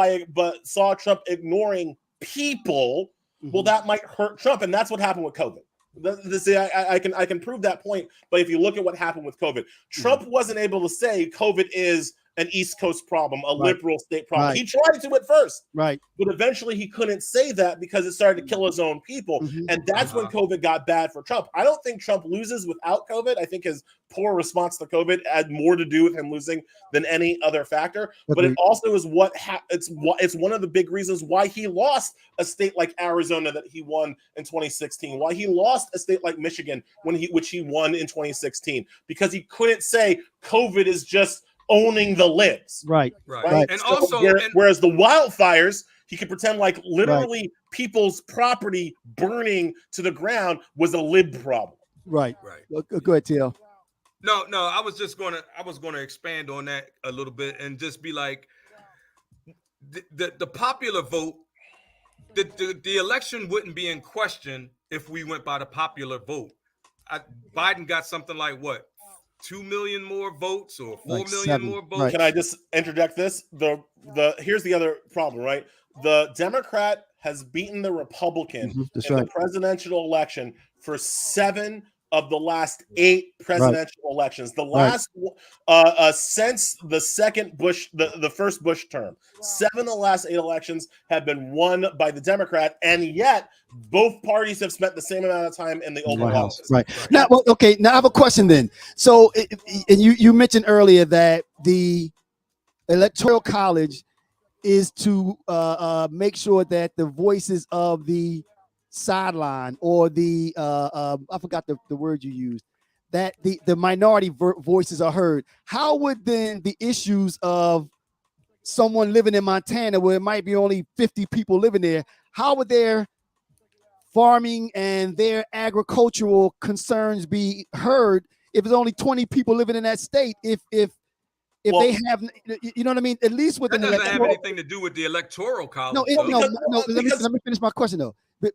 saw Trump ignoring people, well, that might hurt Trump, and that's what happened with COVID. I can prove that point, but if you look at what happened with COVID, Trump wasn't able to say COVID is an East Coast problem, a liberal state problem. He tried to at first, but eventually he couldn't say that because it started to kill his own people, and that's when COVID got bad for Trump. I don't think Trump loses without COVID. I think his poor response to COVID had more to do with him losing than any other factor. But it also is it's one of the big reasons why he lost a state like Arizona that he won in 2016. Why he lost a state like Michigan which he won in 2016, because he couldn't say COVID is just owning the libs. Right. And so whereas the wildfires, he could pretend like literally people's property burning to the ground was a lib problem. Right. Go ahead, TL. No, I was going to expand on that a little bit and just be like, the popular vote, the election wouldn't be in question if we went by the popular vote. Biden got something like what? 2 million more votes or 4 million more votes. Can I just interject this? Here's the other problem, right? The Democrat has beaten the Republican in the presidential election for 7 of the last 8 presidential elections. The last since the second Bush, the first Bush term, 7 of the last 8 elections have been won by the Democrat, and yet both parties have spent the same amount of time in the Oval Office. Now, now I have a question then. So, and you mentioned earlier that the Electoral College is to make sure that the voices of the sideline or the I forgot the word you used, that the minority voices are heard. How would then the issues of someone living in Montana where it might be only 50 people living there, how would their farming and their agricultural concerns be heard if there's only 20 people living in that state? If they have, you know what I mean? At least with that doesn't have anything to do with the Electoral College. No. Let me finish my question though. But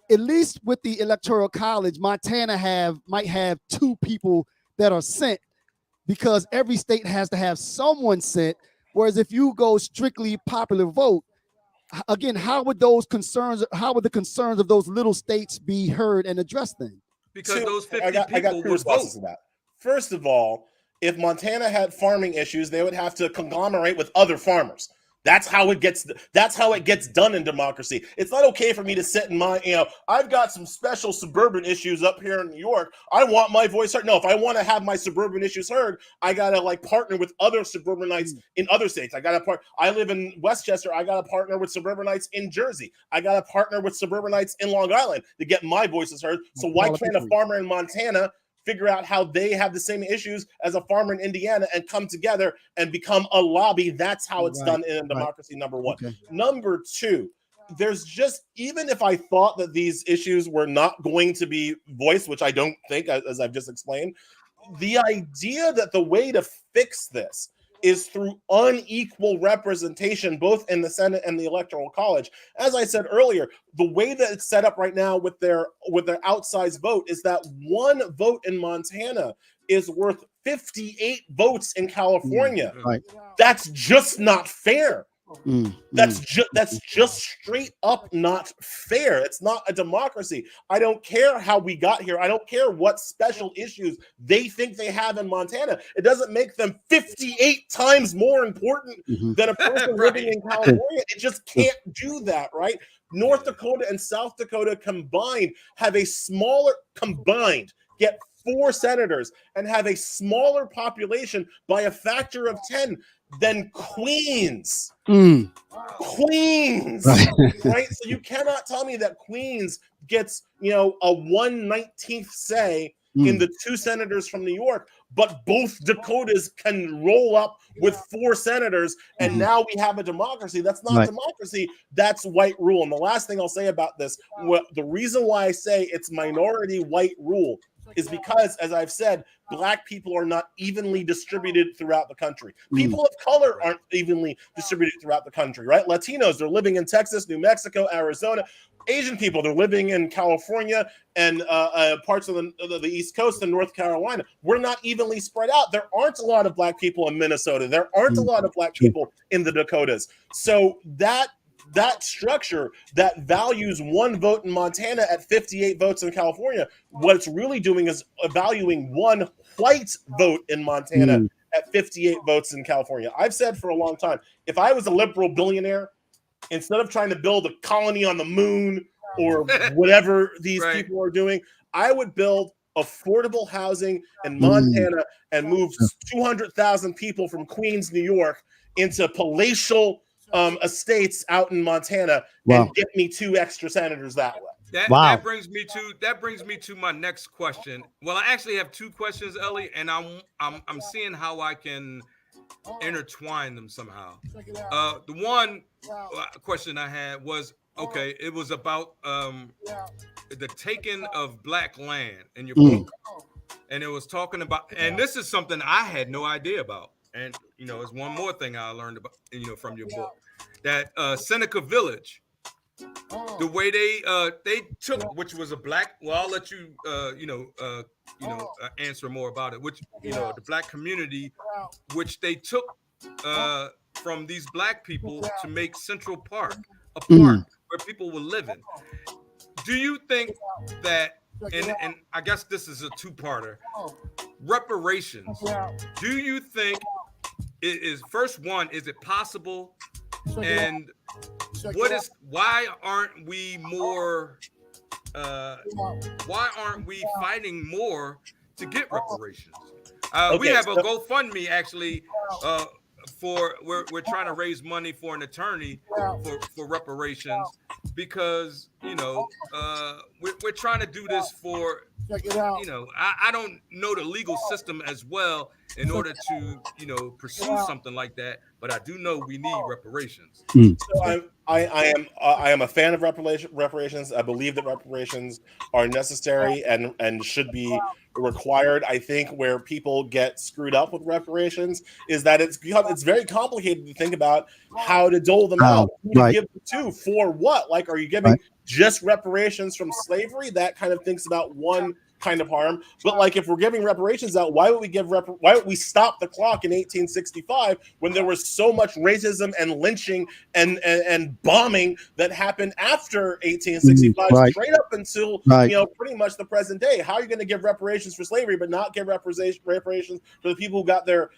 at least with the Electoral College, Montana might have 2 people that are sent, because every state has to have someone sent. Whereas if you go strictly popular vote, again, how would the concerns of those little states be heard and addressed then? Because those 50 I got 2 responses to that. First of all, if Montana had farming issues, they would have to conglomerate with other farmers. That's how it gets done in democracy. It's not okay for me to sit in my, I've got some special suburban issues up here in New York. I want my voice heard. No, if I want to have my suburban issues heard, I got to partner with other suburbanites in other states. I live in Westchester. I got to partner with suburbanites in Jersey. I got to partner with suburbanites in Long Island to get my voices heard. So why can't a farmer in Montana figure out how they have the same issues as a farmer in Indiana and come together and become a lobby? That's how it's done in a democracy, number one. Okay. Number 2, there's just, even if I thought that these issues were not going to be voiced, which I don't think, as I've just explained, the idea that the way to fix this is through unequal representation, both in the Senate and the Electoral College. As I said earlier, the way that it's set up right now with their outsized vote is that 1 vote in Montana is worth 58 votes in California. That's just not fair. That's just straight up not fair. It's not a democracy. I don't care how we got here. I don't care what special issues they think they have in Montana. It doesn't make them 58 times more important than a person living in California. It just can't do that, right? North Dakota and South Dakota combined get 4 senators and have a smaller population by a factor of 10 than Queens. Queens, right? So you cannot tell me that Queens gets, a 1/19th say in the 2 senators from New York, but both Dakotas can roll up with 4 senators, and now we have a democracy. That's not democracy. That's white rule. And the last thing I'll say about this, the reason why I say it's minority white rule is because, as I've said, Black people are not evenly distributed throughout the country. People of color aren't evenly distributed throughout the country, right? Latinos, they're living in Texas, New Mexico, Arizona. Asian people, they're living in California and parts of the East Coast and North Carolina. We're not evenly spread out. There aren't a lot of Black people in Minnesota. There aren't a lot of Black people in the Dakotas. So that structure that values 1 vote in Montana at 58 votes in California, what it's really doing is valuing 1 white vote in Montana at 58 votes in California. I've said for a long time, if I was a liberal billionaire, instead of trying to build a colony on the moon or whatever these people are doing, I would build affordable housing in Montana and move 200,000 people from Queens, New York into palatial estates out in Montana and get me 2 extra senators that way. That brings me to my next question. Well, I actually have 2 questions, Elie, and I'm seeing how I can intertwine them somehow. The one question I had was, okay, it was about the taking of Black land in your book, and it was talking about, and this is something I had no idea about. And it's one more thing I learned about, from your book, that Seneca Village, the way they took, which was a Black. Well, I'll let you answer more about it. Which the Black community, which they took from these Black people to make Central Park a park where people were living. Do you think that? And I guess this is a 2-parter. Reparations. Do you think it is, first one, is it possible? And why aren't we fighting more to get reparations? We have a GoFundMe actually we're trying to raise money for an attorney for reparations, because we're trying to do this for I don't know the legal system as well in order to pursue something like that, but I do know we need reparations. So I am a fan of reparations. I believe that reparations are necessary and should be required. I think where people get screwed up with reparations is that it's very complicated to think about how to dole them out, who to give them to, for what. Like, are you giving just reparations from slavery? That kind of thinks about one kind of harm. But like, if we're giving reparations out, why would we stop the clock in 1865 when there was so much racism and lynching and bombing that happened after 1865 straight up until pretty much the present day? How are you going to give reparations for slavery but not give reparations for the people who got their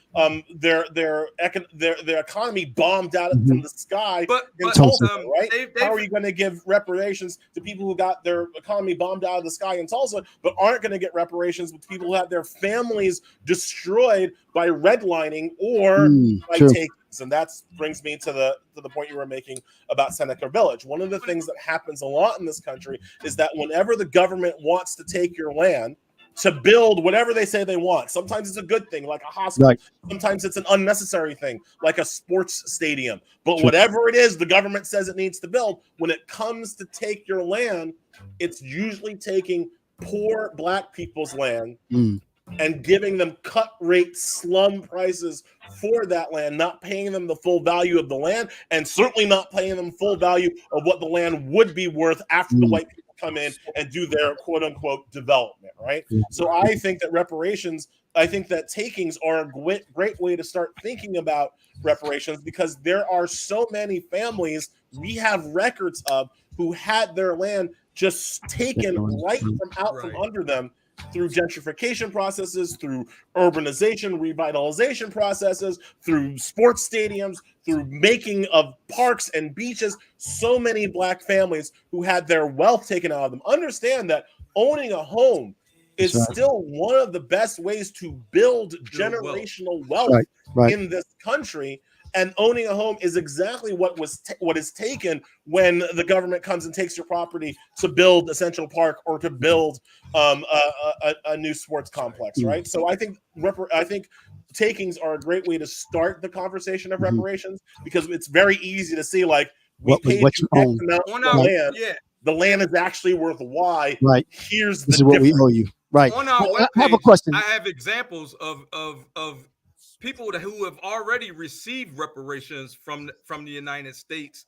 economy bombed out from the sky in Tulsa, right? How are you going to give reparations to people who got their economy bombed out of the sky in Tulsa but aren't going to get reparations with people who had their families destroyed by redlining or by takings? And that brings me to the point you were making about Seneca Village. One of the things that happens a lot in this country is that whenever the government wants to take your land to build whatever they say they want, sometimes it's a good thing like a hospital, sometimes it's an unnecessary thing like a sports stadium, but whatever it is the government says it needs to build, when it comes to take your land, it's usually taking poor Black people's land and giving them cut rate slum prices for that land, not paying them the full value of the land, and certainly not paying them full value of what the land would be worth after the white people come in and do their quote unquote development, right? So I think that reparations I think that takings are a great way to start thinking about reparations, because there are so many families we have records of who had their land just taken right from under them through gentrification processes, through urbanization, revitalization processes, through sports stadiums, through making of parks and beaches. So many Black families who had their wealth taken out of them. Understand that owning a home is still one of the best ways to build generational wealth in this country. And owning a home is exactly what is taken when the government comes and takes your property to build a Central Park or to build a new sports complex, right? So I think takings are a great way to start the conversation of reparations, because it's very easy to see, like, we paid you X amount for the land. Yeah. The land is actually worth Y. Right. Here's the difference. What we owe you. Right. On our webpage, I have a question. I have examples of people who have already received reparations from the United States,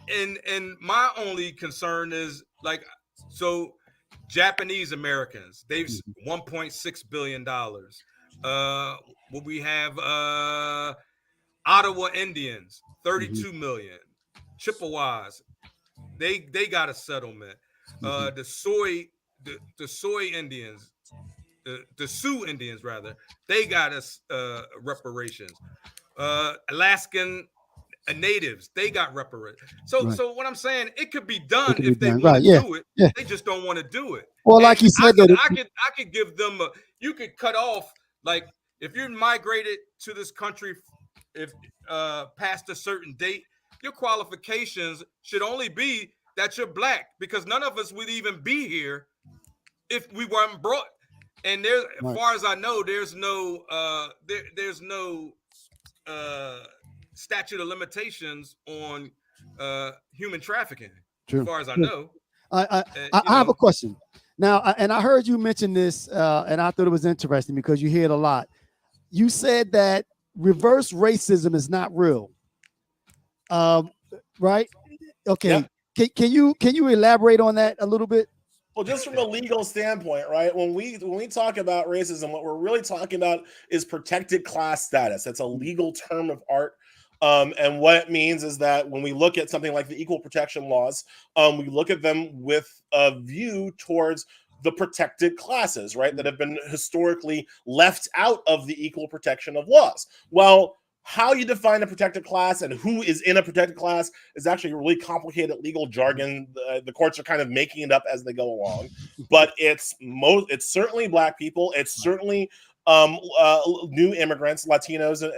and my only concern is, like, so Japanese Americans, they've $1.6 billion. What we have, Ottawa Indians, 32 million. Chippewas, they got a settlement. The Soy Indians, the Sioux Indians rather, they got us reparations. Alaskan natives, they got reparations. So what I'm saying, it could be done if they want to do it. Yeah. They just don't want to do it. Well, and like you said, I could give them you could cut off, like, if you're migrated to this country, if past a certain date, your qualifications should only be that you're Black, because none of us would even be here if we weren't brought. And there, as far as I know, there's no there's no statute of limitations on human trafficking. True. As far as I know. I have a question now, and I heard you mention this, and I thought it was interesting because you hear it a lot. You said that reverse racism is not real. Right? Okay. Yeah. Can you elaborate on that a little bit? Well, just from a legal standpoint, right? When we talk about racism, what we're really talking about is protected class status. That's a legal term of art. And what it means is that when we look at something like the equal protection laws, we look at them with a view towards the protected classes, right? That have been historically left out of the equal protection of laws. Well, how you define a protected class and who is in a protected class is actually a really complicated legal jargon. The courts are kind of making it up as they go along, but it's certainly Black people. It's certainly new immigrants, Latinos,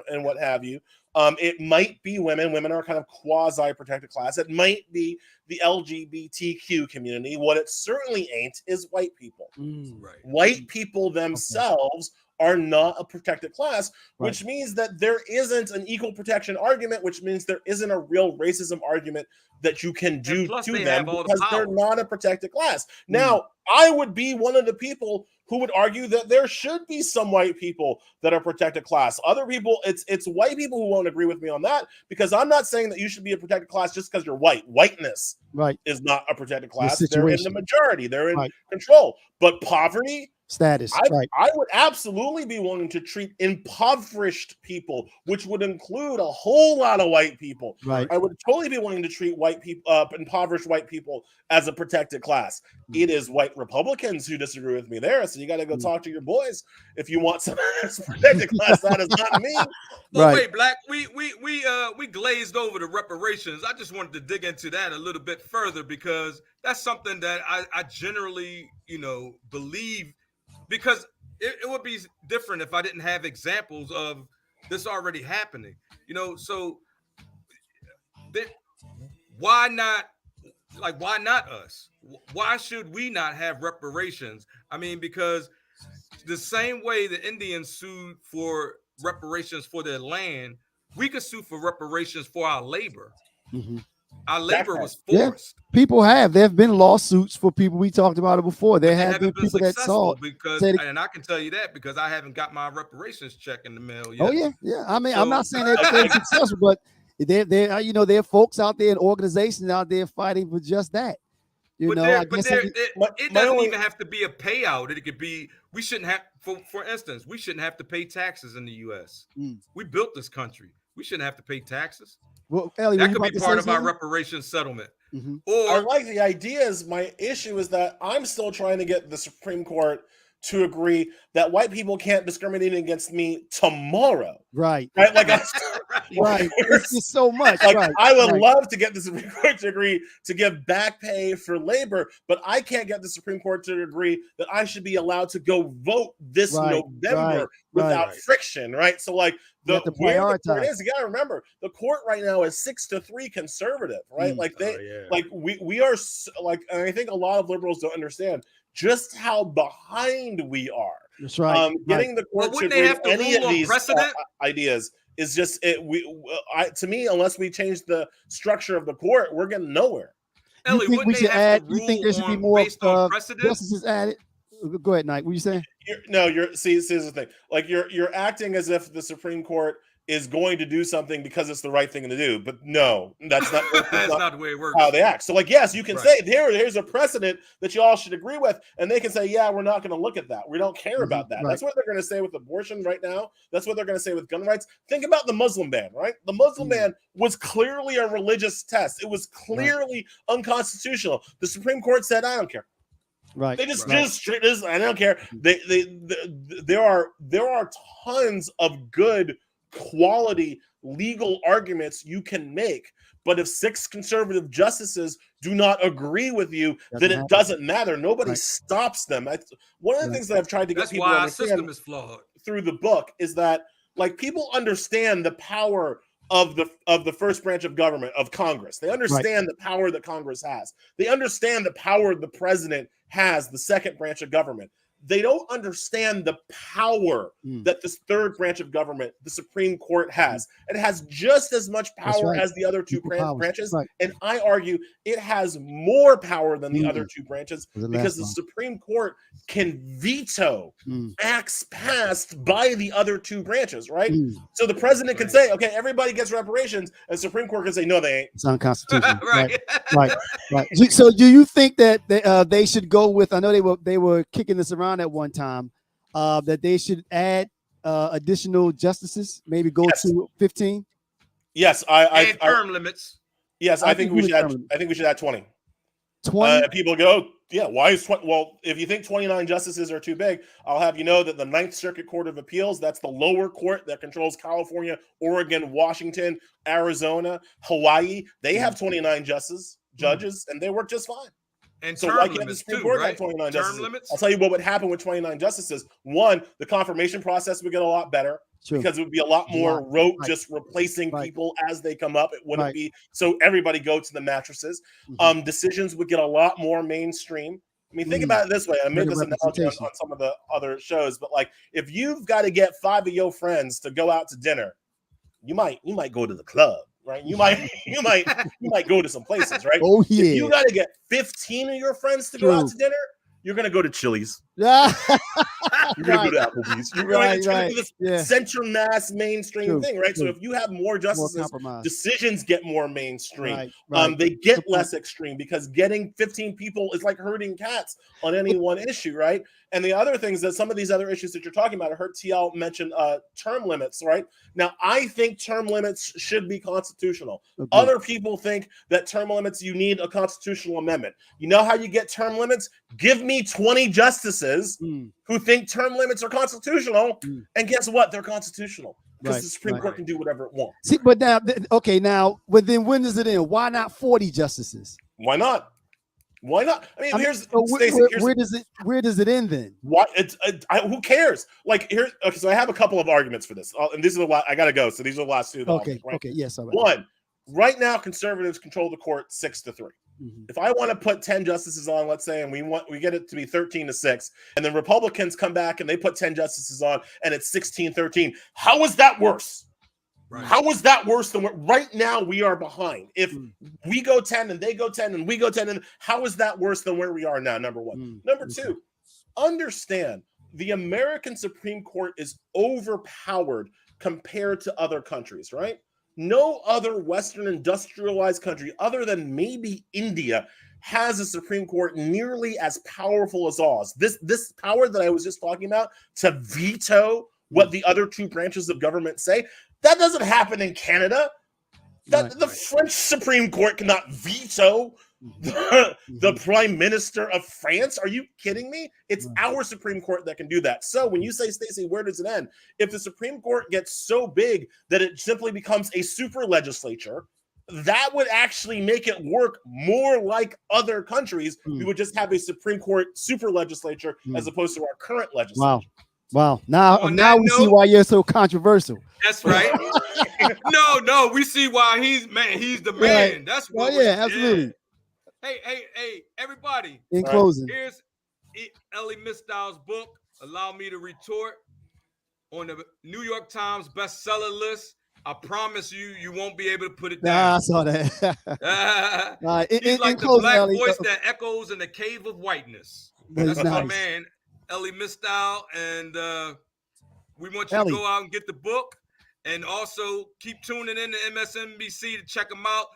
and what have you. It might be women. Women are kind of quasi-protected class. It might be the LGBTQ community. What it certainly ain't is white people. Right. White people themselves are not a protected class, which means that there isn't an equal protection argument, which means there isn't a real racism argument that you can do to them because they're not a protected class. Now, I would be one of the people who would argue that there should be some white people that are protected class. Other people, it's white people who won't agree with me on that, because I'm not saying that you should be a protected class just because you're white. Whiteness is not a protected class. They're in the majority. They're in control. But poverty, status. I would absolutely be willing to treat impoverished people, which would include a whole lot of white people. Right. I would totally be willing to treat white people, impoverished white people, as a protected class. It is white Republicans who disagree with me there. So you got to go talk to your boys if you want some protected class. That is not me. Well, wait, Black, we glazed over the reparations. I just wanted to dig into that a little bit further, because that's something that I generally, believe. Because it would be different if I didn't have examples of this already happening, so why not us? Why should we not have reparations? I mean, because the same way the Indians sued for reparations for their land, we could sue for reparations for our labor. Mm-hmm. Our labor was forced. Yeah, people have. There have been lawsuits for people. We talked about it before. There have been people that saw and I can tell you that because I haven't got my reparations check in the mail yet. Oh yeah. I mean, I'm not saying that they're successful, but there are folks out there and organizations out there fighting for just that. You But know, there, I but guess there, I, it doesn't even have to be a payout. It could be we shouldn't have, for instance, we shouldn't have to pay taxes in the U.S. We built this country. We shouldn't have to pay taxes. well, Ellie, were That you could be about to part say of our something? reparations settlement. I Or like the ideas. My issue is that I'm still trying to get the Supreme Court to agree that white people can't discriminate against me tomorrow. Right. Right? Like, Right. It's just so much. like Right. I would right. love to get the Supreme Court to agree to give back pay for labor, but I can't get the Supreme Court to agree that I should be allowed to go vote this November without friction, right? So like where the court is, you gotta remember the court right now is 6-3 conservative, right? Like like we are like, and I think a lot of liberals don't understand just how behind we are. That's right. Getting the court to agree to any of these ideas is just to me, unless we change the structure of the court, we're getting nowhere. You think we should add? You think there should be more justices added? Go ahead, Knight. What are you saying? See, here's the thing. Like you're acting as if the Supreme Court is going to do something because it's the right thing to do, but no, that's not. That's not the way it works. How they act. So, like, yes, you can say here's a precedent that you all should agree with, and they can say, yeah, we're not going to look at that. We don't care about that. That's what they're going to say with abortion right now. That's what they're going to say with gun rights. Think about the Muslim ban, right? The Muslim ban was clearly a religious test. It was clearly unconstitutional. The Supreme Court said, I don't care. Right. They just I don't care. There are tons of good quality legal arguments you can make, but if 6 conservative justices do not agree with you, then it doesn't matter. Nobody stops them. One of the things that I've tried to get people to understand our system is flawed through the book is that, like, people understand the power of the first branch of government, of Congress. They understand the power that Congress has. They understand the power the president has, the second branch of government. They don't understand the power that this third branch of government, the Supreme Court, has. It has just as much power as the other two branches. And I argue it has more power than the other two branches because the Supreme Court can veto acts passed by the other two branches, right? So the president can say, okay, everybody gets reparations, and the Supreme Court can say, no, they ain't. It's unconstitutional. right. So do you think that they should go with, I know they were kicking this around at one time, that they should add additional justices, maybe go to 15? Yes, term limits. Yes, I think we should add 20. 20? People go, yeah, why is 20? Well, if you think 29 justices are too big, I'll have you know that the Ninth Circuit Court of Appeals, that's the lower court that controls California, Oregon, Washington, Arizona, Hawaii, they have 29 judges, and they work just fine. And so why can't the Supreme Court have 29 justices? I'll tell you what would happen with 29 justices. One, the confirmation process would get a lot better. Because it would be a lot more rote, just replacing people as they come up. It wouldn't be so everybody go to the mattresses. Decisions would get a lot more mainstream. I mean, think about it this way. I made this analogy on some of the other shows, but like if you've got to get 5 of your friends to go out to dinner, you might go to the club, right? You might go to some places, right? Oh yeah. If you got to get 15 of your friends to go out to dinner, you're gonna go to Chili's. You're gonna go to Applebee's. You're going to do this central mass mainstream thing, right? So if you have more justices, decisions get more mainstream. They get less extreme because getting 15 people is like herding cats on any one issue, right? And the other things that some of these other issues that you're talking about, I heard TL mention term limits, right? Now, I think term limits should be constitutional. Other people think that term limits, you need a constitutional amendment. You know how you get term limits? Give me 20 justices who think term limits are constitutional, and guess what? They're constitutional because the Supreme Court can do whatever it wants. See, but now, but then when does it end? Why not 40 justices? Why not? Why not? I mean, where does it end then? What? Who cares? Like here, okay. So I have a couple of arguments for this, and these are the last. I gotta go. So these are the last two. Okay. Yes. All right. One. Right now, conservatives control the court 6-3. If I want to put 10 justices on, let's say, and we get it to be 13-6, and then Republicans come back and they put 10 justices on, and it's 16-13. How is that worse? Right. How is that worse than right now we are behind? If we go 10 and they go 10 and we go 10, and how is that worse than where we are now? Number one. Number two, understand the American Supreme Court is overpowered compared to other countries, right? No other Western industrialized country, other than maybe India, has a Supreme Court nearly as powerful as ours. This power that I was just talking about to veto what the other two branches of government say, that doesn't happen in Canada. The French Supreme Court cannot veto the Prime Minister of France. Are you kidding me? It's our Supreme Court that can do that. So when you say, Stacey, where does it end? If the Supreme Court gets so big that it simply becomes a super legislature, that would actually make it work more like other countries. We would just have a Supreme Court super legislature as opposed to our current legislature. Wow. Now we see why you're so controversial. That's right. No, we see why he's the man. Right. That's what. Absolutely. Hey, everybody. In closing, here's Elie Mystal's book. Allow me to retort on the New York Times bestseller list. I promise you won't be able to put it down. I saw that. He's like the black voice that echoes in the cave of whiteness. That's my man, Elie Mystal, and we want you to go out and get the book, and also keep tuning in to MSNBC to check him out.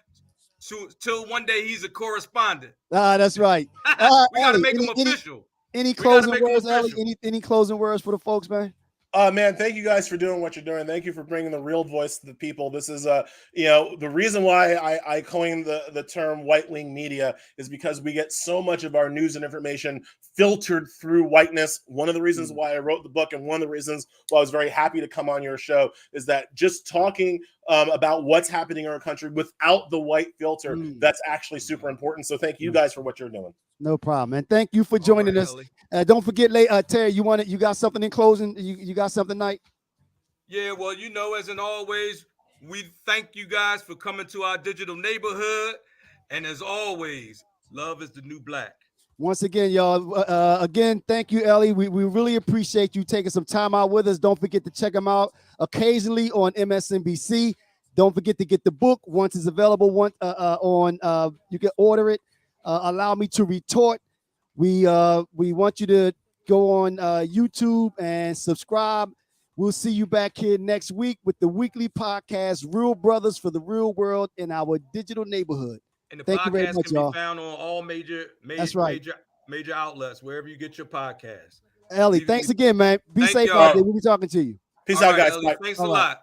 Till one day he's a correspondent. That's right. We gotta make him official. Any closing words, Elie? Any closing words for the folks, man? Man, thank you guys for doing what you're doing. Thank you for bringing the real voice to the people. This is, the reason why I coined the term white-wing media is because we get so much of our news and information filtered through whiteness. One of the reasons why I wrote the book and one of the reasons why I was very happy to come on your show is that just talking about what's happening in our country without the white filter, that's actually super important. So thank you guys for what you're doing. No problem, and thank you for joining us. Don't forget, Terry, you got something in closing? You got something, Knight? Yeah, well, as in always, we thank you guys for coming to our digital neighborhood, and as always, love is the new black. Once again, y'all, thank you, Elie. We really appreciate you taking some time out with us. Don't forget to check them out occasionally on MSNBC. Don't forget to get the book once it's available. You can order it. Allow me to retort. We want you to go on YouTube and subscribe. We'll see you back here next week with the weekly podcast, Real Brothers for the Real World in our digital neighborhood. And the Thank you very podcast much, can y'all. be found on all major outlets, wherever you get your podcast. Elie, thanks again, man. Be safe out there. We'll be talking to you. Peace out, guys. Elie, thanks a lot.